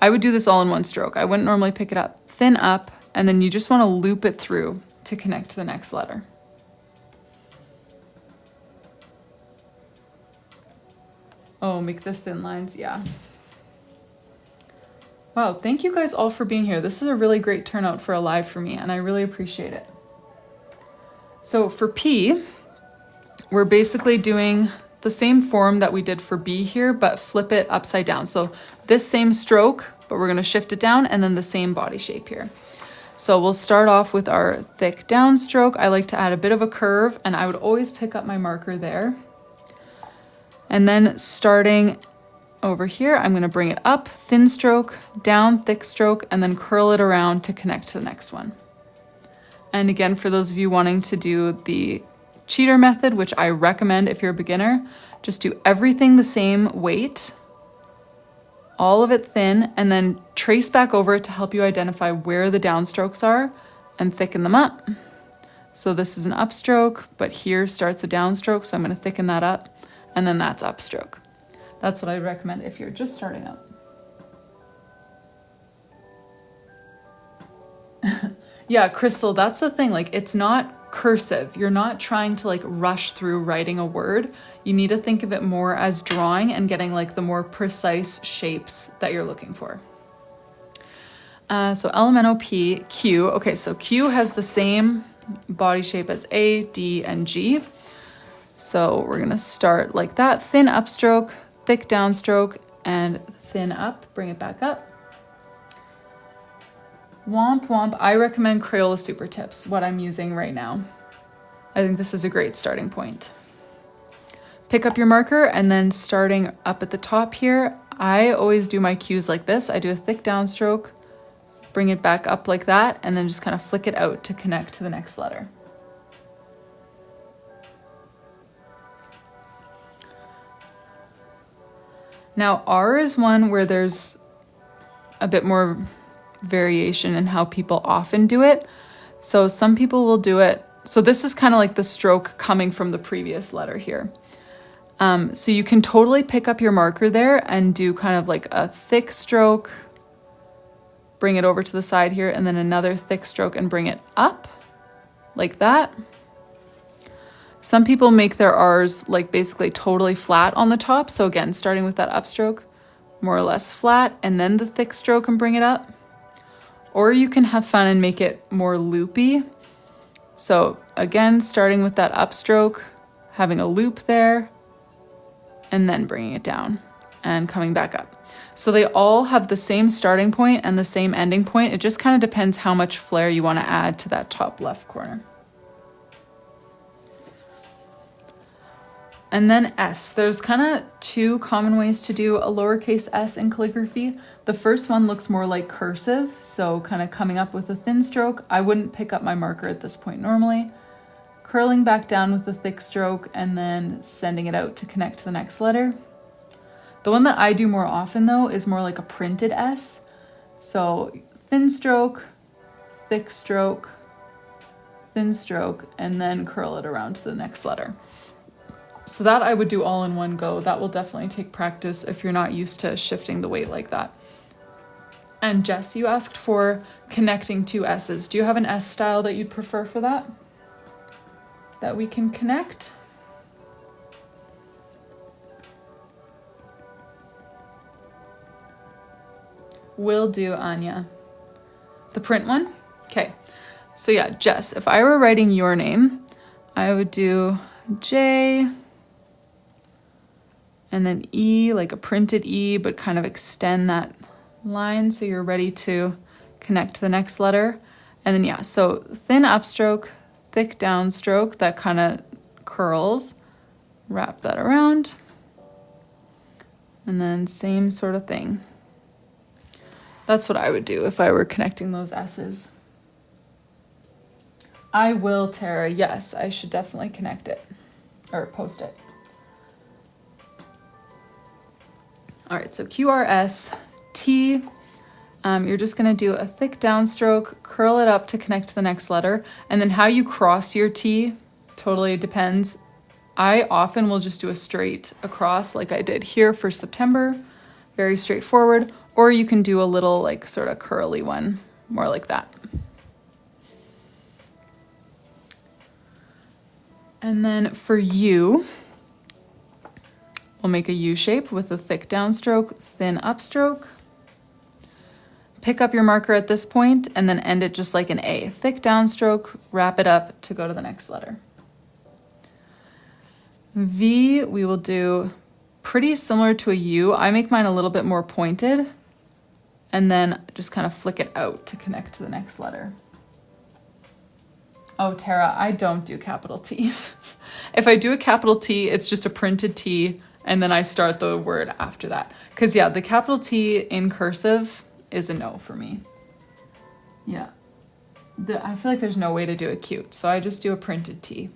I would do this all in one stroke. I wouldn't normally pick it up. Thin up, and then you just want to loop it through to connect to the next letter. Oh, make the thin lines, yeah. Wow, thank you guys all for being here. This is a really great turnout for a live for me, and I really appreciate it. So for P, we're basically doing the same form that we did for B here, but flip it upside down. So this same stroke, but we're gonna shift it down, and then the same body shape here. So we'll start off with our thick downstroke. I like to add a bit of a curve, and I would always pick up my marker there. And then starting over here, I'm gonna bring it up, thin stroke, down, thick stroke, and then curl it around to connect to the next one. And again, for those of you wanting to do the cheater method, which I recommend if you're a beginner, just do everything the same weight, all of it thin, and then trace back over it to help you identify where the downstrokes are and thicken them up. So this is an upstroke, but here starts a downstroke, so I'm gonna thicken that up, and then that's upstroke. That's what I recommend if you're just starting out. Yeah, Crystal, that's the thing, like it's not cursive. You're not trying to like rush through writing a word. You need to think of it more as drawing and getting like the more precise shapes that you're looking for. So Elemento P, Q. Okay, so Q has the same body shape as A, D, and G. So we're gonna start like that, thin upstroke, thick downstroke, and thin up, bring it back up. Womp womp, I recommend Crayola Super Tips, what I'm using right now. I think this is a great starting point. Pick up your marker and then starting up at the top here, I always do my cues like this. I do a thick downstroke, bring it back up like that, and then just kind of flick it out to connect to the next letter. Now R is one where there's a bit more variation in how people often do it. So some people will do it. So this is kind of like the stroke coming from the previous letter here. So you can totally pick up your marker there and do kind of like a thick stroke, bring it over to the side here, and then another thick stroke and bring it up like that. Some people make their R's like basically totally flat on the top. So again, starting with that upstroke, more or less flat, and then the thick stroke and bring it up. Or you can have fun and make it more loopy. So again, starting with that upstroke, having a loop there, and then bringing it down and coming back up. So they all have the same starting point and the same ending point. It just kind of depends how much flair you want to add to that top left corner. And then S, there's kind of two common ways to do a lowercase s in calligraphy. The first one looks more like cursive, so kind of coming up with a thin stroke. I wouldn't pick up my marker at this point normally. Curling back down with a thick stroke and then sending it out to connect to the next letter. The one that I do more often though is more like a printed S. So thin stroke, thick stroke, thin stroke, and then curl it around to the next letter. So that I would do all in one go. That will definitely take practice if you're not used to shifting the weight like that. And Jess, you asked for connecting two S's. Do you have an S style that you'd prefer for that? That we can connect? Will do, Anya. The print one? Okay. So yeah, Jess, if I were writing your name, I would do J, and then E, like a printed E, but kind of extend that line so you're ready to connect to the next letter. And then yeah, so thin upstroke, thick downstroke, that kind of curls, wrap that around, and then same sort of thing. That's what I would do if I were connecting those S's. I will, Tara. Yes, I should definitely connect it or post it. All right, so QRS, T, you're just gonna do a thick downstroke, curl it up to connect to the next letter, and then how you cross your T totally depends. I often will just do a straight across like I did here for September, very straightforward, or you can do a little like sort of curly one, more like that. And then for U, we'll make a U shape with a thick downstroke, thin upstroke. Pick up your marker at this point and then end it just like an A. Thick downstroke, wrap it up to go to the next letter. V, we will do pretty similar to a U. I make mine a little bit more pointed and then just kind of flick it out to connect to the next letter. Oh, Tara, I don't do capital T's. If I do a capital T, it's just a printed T And then I start the word after that. Because yeah, the capital T in cursive is a no for me. Yeah. I feel like there's no way to do it cute. So I just do a printed T.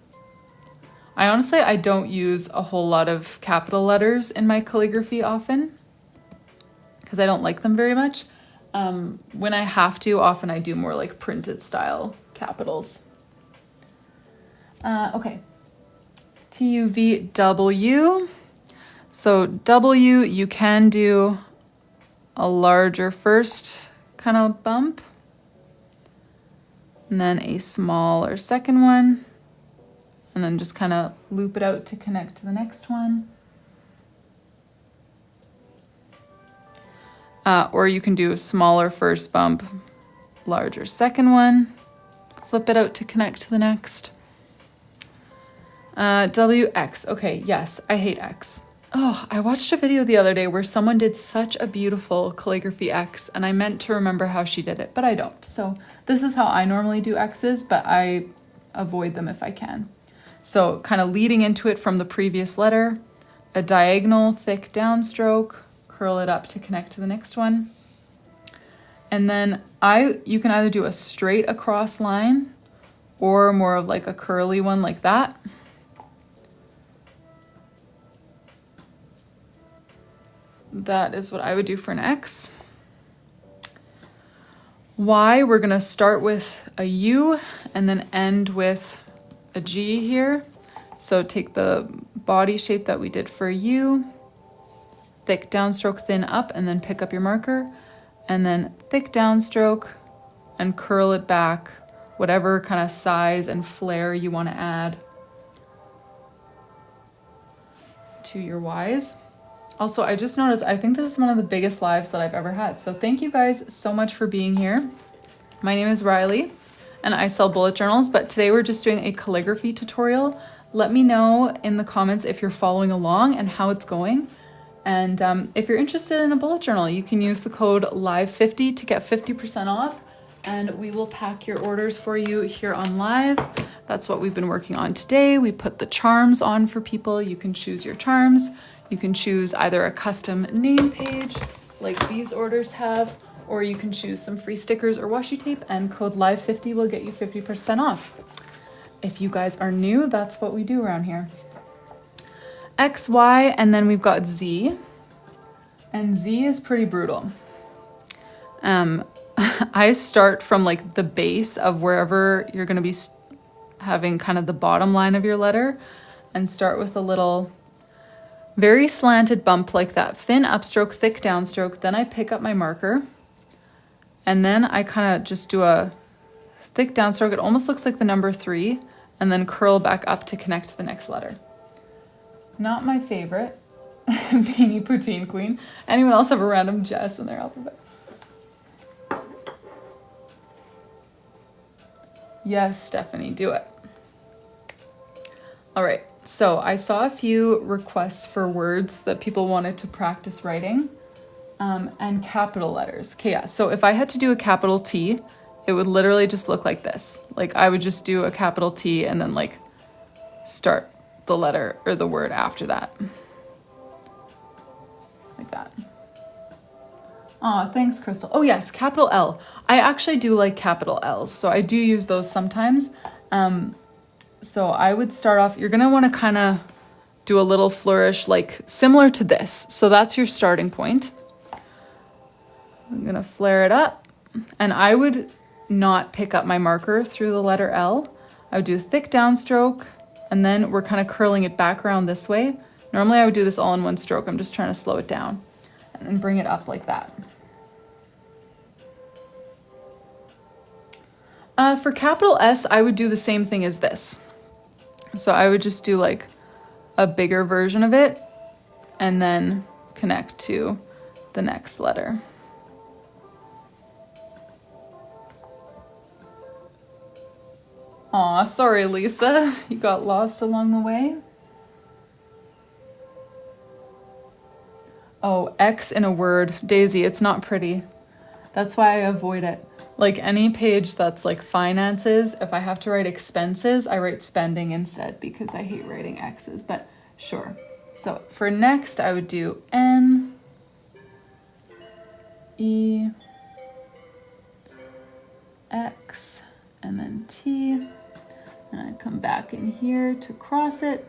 I don't use a whole lot of capital letters in my calligraphy often, because I don't like them very much. When I have to, often I do more like printed style capitals. Okay. TUVW. So W, you can do a larger first kind of bump, and then a smaller second one, and then just kind of loop it out to connect to the next one. Or you can do a smaller first bump, larger second one, flip it out to connect to the next. WX. Okay, yes, I hate X. Oh, I watched a video the other day where someone did such a beautiful Calligraphy X, and I meant to remember how she did it, but I don't. So this is how I normally do X's, but I avoid them if I can. So kind of leading into it from the previous letter, a diagonal thick downstroke, curl it up to connect to the next one. And then you can either do a straight across line or more of like a curly one like that. That is what I would do for an X. Y, we're gonna start with a U and then end with a G here. So take the body shape that we did for a U, thick downstroke, thin up, and then pick up your marker, and then thick downstroke and curl it back, whatever kind of size and flare you want to add to your Ys. Also, I just noticed, I think this is one of the biggest lives that I've ever had. So thank you guys so much for being here. My name is Rylee and I sell bullet journals, but today we're just doing a calligraphy tutorial. Let me know in the comments if you're following along and how it's going. And if you're interested in a bullet journal, you can use the code LIVE50 to get 50% off, and we will pack your orders for you here on Live. That's what we've been working on today. We put the charms on for people. You can choose your charms. You can choose either a custom name page like these orders have, or you can choose some free stickers or washi tape, and code LIVE50 will get you 50% off. If you guys are new, that's what we do around here. X, Y, and then we've got Z. And Z is pretty brutal. I start from like the base of wherever you're gonna be having kind of the bottom line of your letter, and start with a little very slanted bump like that, thin upstroke, thick downstroke. Then I pick up my marker, and then I kind of just do a thick downstroke. It almost looks like the number 3, and then curl back up to connect to the next letter. Not my favorite. Beanie Poutine Queen. Anyone else have a random Jess in their alphabet? Yes, Stephanie, do it. All right, so I saw a few requests for words that people wanted to practice writing, and capital letters. Okay, yeah, so if I had to do a capital T, it would literally just look like this. Like I would just do a capital T and then like start the letter or the word after that. Like that. Aw, thanks, Crystal. Oh yes, capital L. I actually do like capital L's, so I do use those sometimes. So I would start off, you're gonna wanna kinda do a little flourish like similar to this. So that's your starting point. I'm gonna flare it up, and I would not pick up my marker through the letter L. I would do a thick downstroke, and then we're kind of curling it back around this way. Normally I would do this all in one stroke. I'm just trying to slow it down and then bring it up like that. For capital S, I would do the same thing as this. So I would just do like a bigger version of it and then connect to the next letter. Aw, sorry, Lisa. You got lost along the way. Oh, X in a word. Daisy, it's not pretty. That's why I avoid it. Like any page that's like finances, if I have to write expenses, I write spending instead because I hate writing X's, but sure. So for next, I would do N, E, X, and then T. And I'd come back in here to cross it,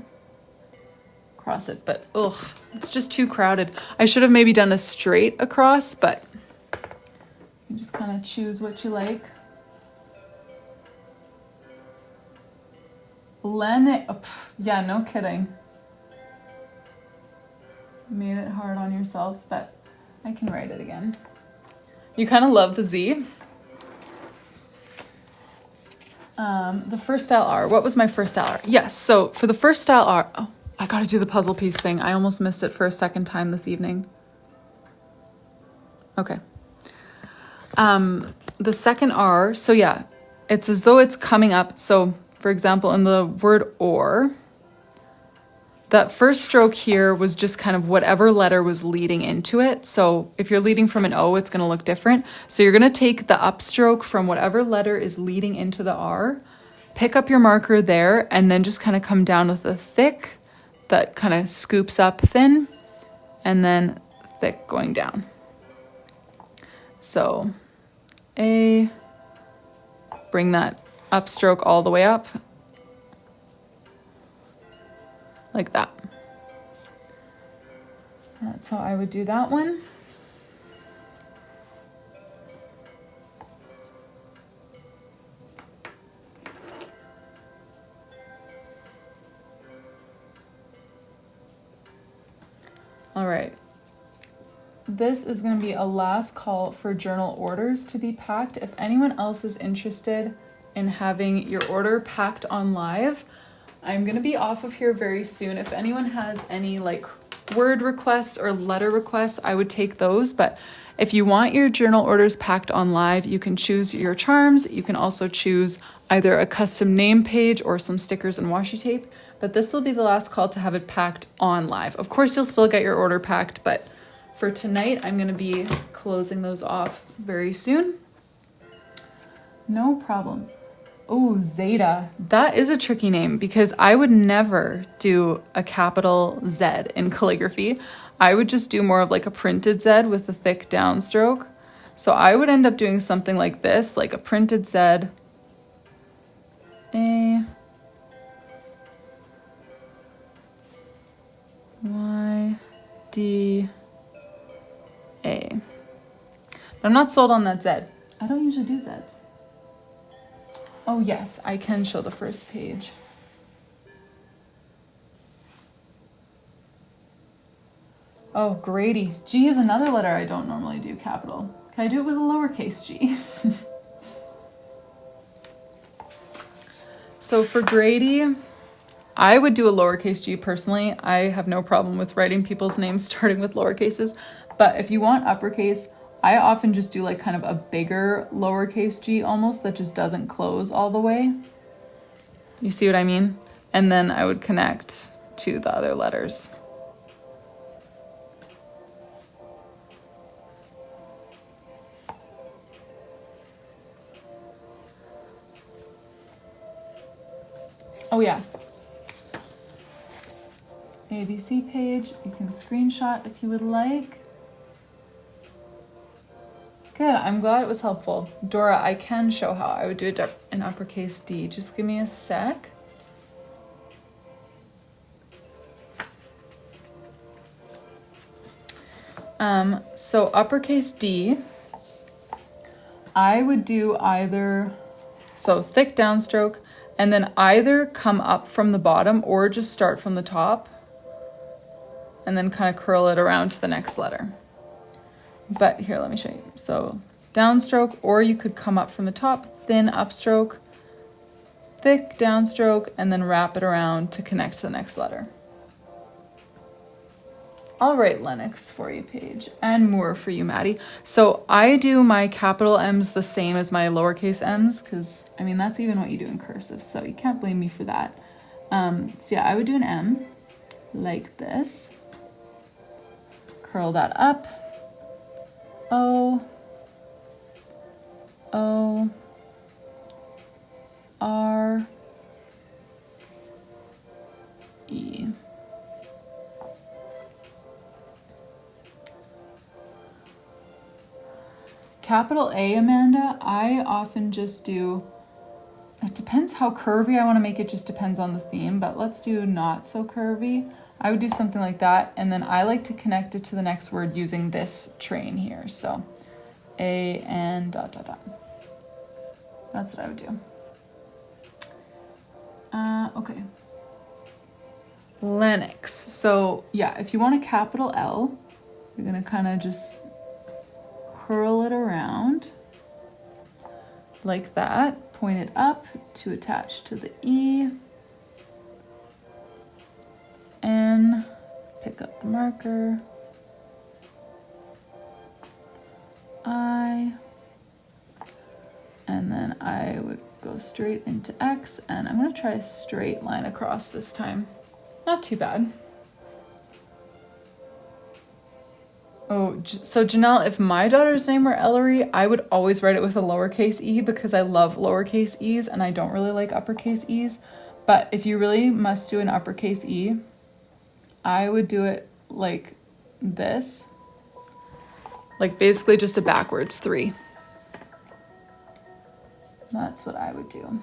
but ugh, it's just too crowded. I should have maybe done a straight across, but you just kind of choose what you like. Yeah, no kidding. Made it hard on yourself, but I can write it again. You kind of love the Z. The first style R. What was my first style R? Yes, so for the first style R, oh, I gotta do the puzzle piece thing. I almost missed it for a second time this evening. Okay. The second R, so yeah, it's as though it's coming up. So for example, in the word or, that first stroke here was just kind of whatever letter was leading into it. So if you're leading from an O, it's gonna look different. So you're gonna take the upstroke from whatever letter is leading into the R, pick up your marker there, and then just kind of come down with a thick that kind of scoops up thin, and then thick going down. So A, bring that upstroke all the way up, like that. That's how I would do that one. All right. This is going to be a last call for journal orders to be packed. If anyone else is interested in having your order packed on live, I'm going to be off of here very soon. If anyone has any like word requests or letter requests, I would take those. But if you want your journal orders packed on live, you can choose your charms. You can also choose either a custom name page or some stickers and washi tape. But this will be the last call to have it packed on live. Of course, you'll still get your order packed, but for tonight, I'm going to be closing those off very soon. No problem. Oh, Zeta. That is a tricky name because I would never do a capital Z in calligraphy. I would just do more of like a printed Z with a thick downstroke. So I would end up doing something like this, like a printed Z, A, Y, D, A. But I'm not sold on that Z. I don't usually do Zs. Oh yes, I can show the first page. Oh, Grady. G is another letter I don't normally do capital. Can I do it with a lowercase g? So for Grady, I would do a lowercase g personally. I have no problem with writing people's names starting with lowercases. But if you want uppercase, I often just do like kind of a bigger lowercase g almost that just doesn't close all the way. You see what I mean? And then I would connect to the other letters. Oh yeah. ABC page, you can screenshot if you would like. Good, I'm glad it was helpful. Dora, I can show how I would do an uppercase D. Just give me a sec. So uppercase D, I would do either, so thick downstroke, and then either come up from the bottom or just start from the top and then kind of curl it around to the next letter. But here, let me show you. So downstroke, or you could come up from the top, thin upstroke, thick downstroke, and then wrap it around to connect to the next letter. I'll write Lennox for you, Paige, and Moore for you, Maddie. So I do my capital M's the same as my lowercase m's, because I mean, that's even what you do in cursive, so you can't blame me for that. So yeah, I would do an M like this, curl that up, O, O, R, E. capital A, Amanda, I often just do, it depends how curvy I want to make it, just depends on the theme, but let's do not so curvy. I would do something like that, and then I like to connect it to the next word using this train here. So A and dot dot dot. That's what I would do. Okay. Lennox. So yeah, if you want a capital L, you're gonna kind of just curl it around like that, point it up to attach to the E, and pick up the marker, I, and then I would go straight into X, and I'm gonna try a straight line across this time. Not too bad. Oh, so Janelle, if my daughter's name were Ellery, I would always write it with a lowercase e because I love lowercase e's and I don't really like uppercase e's. But if you really must do an uppercase e, I would do it like this. Like basically just a backwards 3. That's what I would do.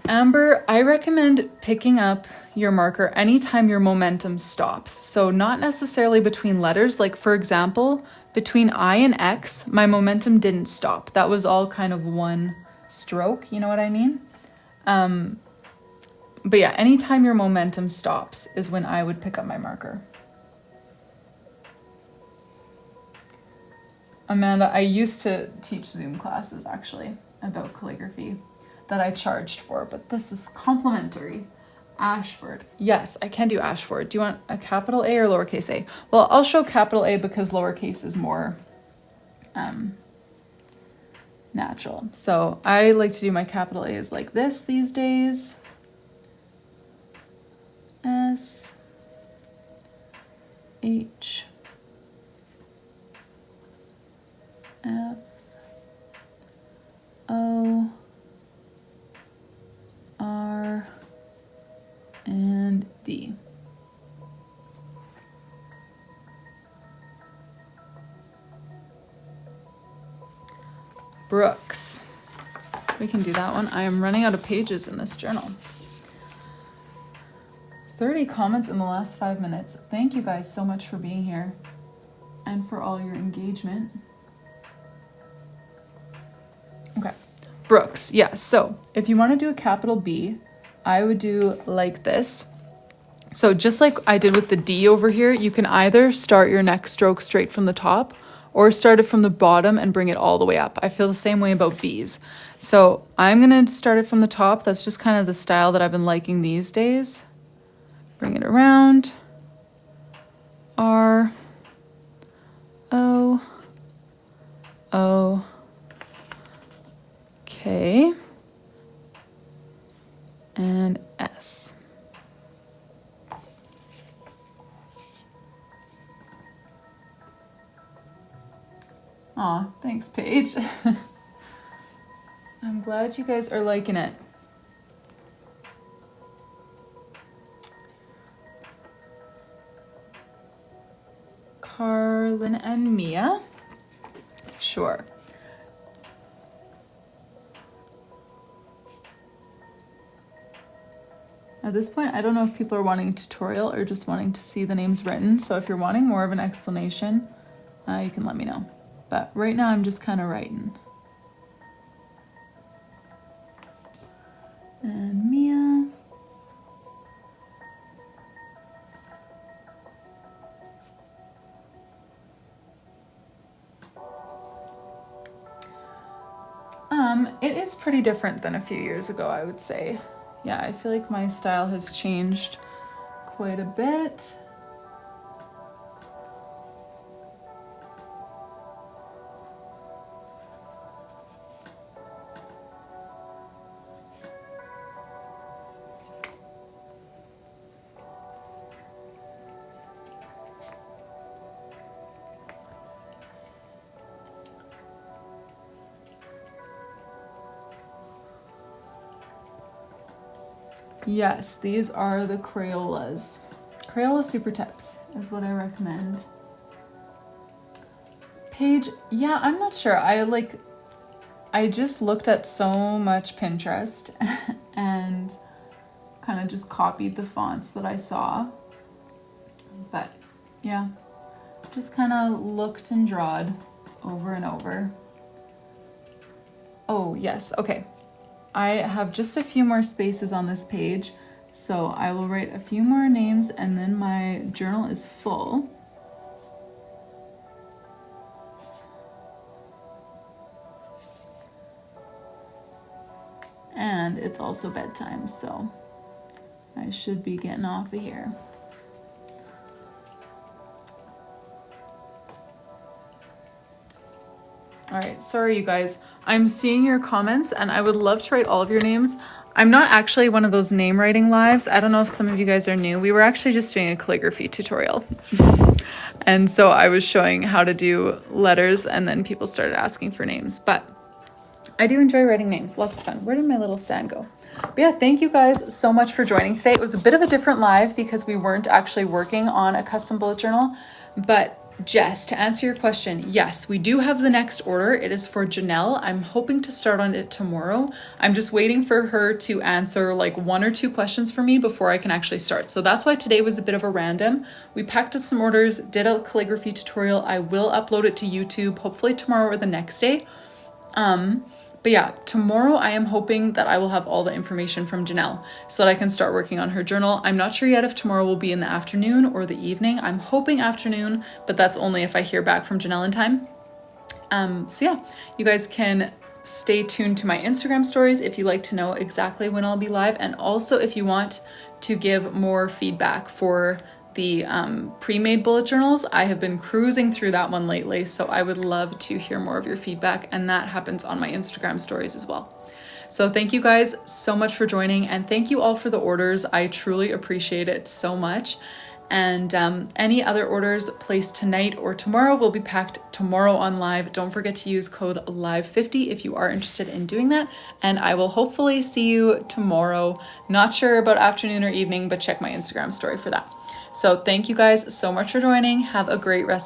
Amber, I recommend picking up your marker anytime your momentum stops. So not necessarily between letters. Like for example, between I and X, my momentum didn't stop. That was all kind of one stroke, you know what I mean? But yeah, anytime your momentum stops is when I would pick up my marker. Amanda, I used to teach Zoom classes actually about calligraphy that I charged for, but this is complimentary. Ashford. Yes, I can do Ashford. Do you want a capital A or lowercase a? Well, I'll show capital A because lowercase is more natural. So I like to do my capital A's like this these days. S, H, F, O, R, and D. Brooks. We can do that one. I am running out of pages in this journal. 30 comments in the last 5 minutes. Thank you guys so much for being here and for all your engagement. Okay, Brooks. Yeah, so if you want to do a capital B, I would do like this. So just like I did with the D over here, you can either start your next stroke straight from the top or start it from the bottom and bring it all the way up. I feel the same way about B's. So I'm gonna start it from the top. That's just kind of the style that I've been liking these days. Bring it around. R, O, O, K, and S. Aw, thanks, Paige. I'm glad you guys are liking it. Carlin and Mia. Sure. At this point, I don't know if people are wanting a tutorial or just wanting to see the names written. So if you're wanting more of an explanation, you can let me know. But right now I'm just kind of writing. And Mia. It is pretty different than a few years ago, I would say. Yeah, I feel like my style has changed quite a bit. Yes, these are the Crayolas. Crayola Super Tips is what I recommend. page, yeah, I'm not sure. I just looked at so much Pinterest and kind of just copied the fonts that I saw. But yeah, just kind of looked and drawed over and over. Oh yes, okay. I have just a few more spaces on this page, so I will write a few more names and then my journal is full. And it's also bedtime, so I should be getting off of here. All right, sorry you guys. I'm seeing your comments and I would love to write all of your names. I'm not actually one of those name writing lives. I don't know if some of you guys are new. We were actually just doing a calligraphy tutorial. And so I was showing how to do letters and then people started asking for names. But I do enjoy writing names, lots of fun. Where did my little stand go? But yeah, thank you guys so much for joining today. It was a bit of a different live because we weren't actually working on a custom bullet journal. But Jess, to answer your question, yes, we do have the next order. It is for Janelle. I'm hoping to start on it tomorrow. I'm just waiting for her to answer like 1 or 2 questions for me before I can actually start. So that's why today was a bit of a random. We packed up some orders, did a calligraphy tutorial. I will upload it to YouTube, hopefully tomorrow or the next day. But yeah, tomorrow I am hoping that I will have all the information from Janelle so that I can start working on her journal. I'm not sure yet if tomorrow will be in the afternoon or the evening. I'm hoping afternoon, but that's only if I hear back from Janelle in time. So yeah, you guys can stay tuned to my Instagram stories if you like to know exactly when I'll be live. And also if you want to give more feedback for the pre-made bullet journals, I have been cruising through that one lately, so I would love to hear more of your feedback, and that happens on my Instagram stories as well. So thank you guys so much for joining, and thank you all for the orders. I truly appreciate it so much. And any other orders placed tonight or tomorrow will be packed tomorrow on live. Don't forget to use code LIVE50 if you are interested in doing that. And I will hopefully see you tomorrow. Not sure about afternoon or evening, but check my Instagram story for that. So thank you guys so much for joining. Have a great rest.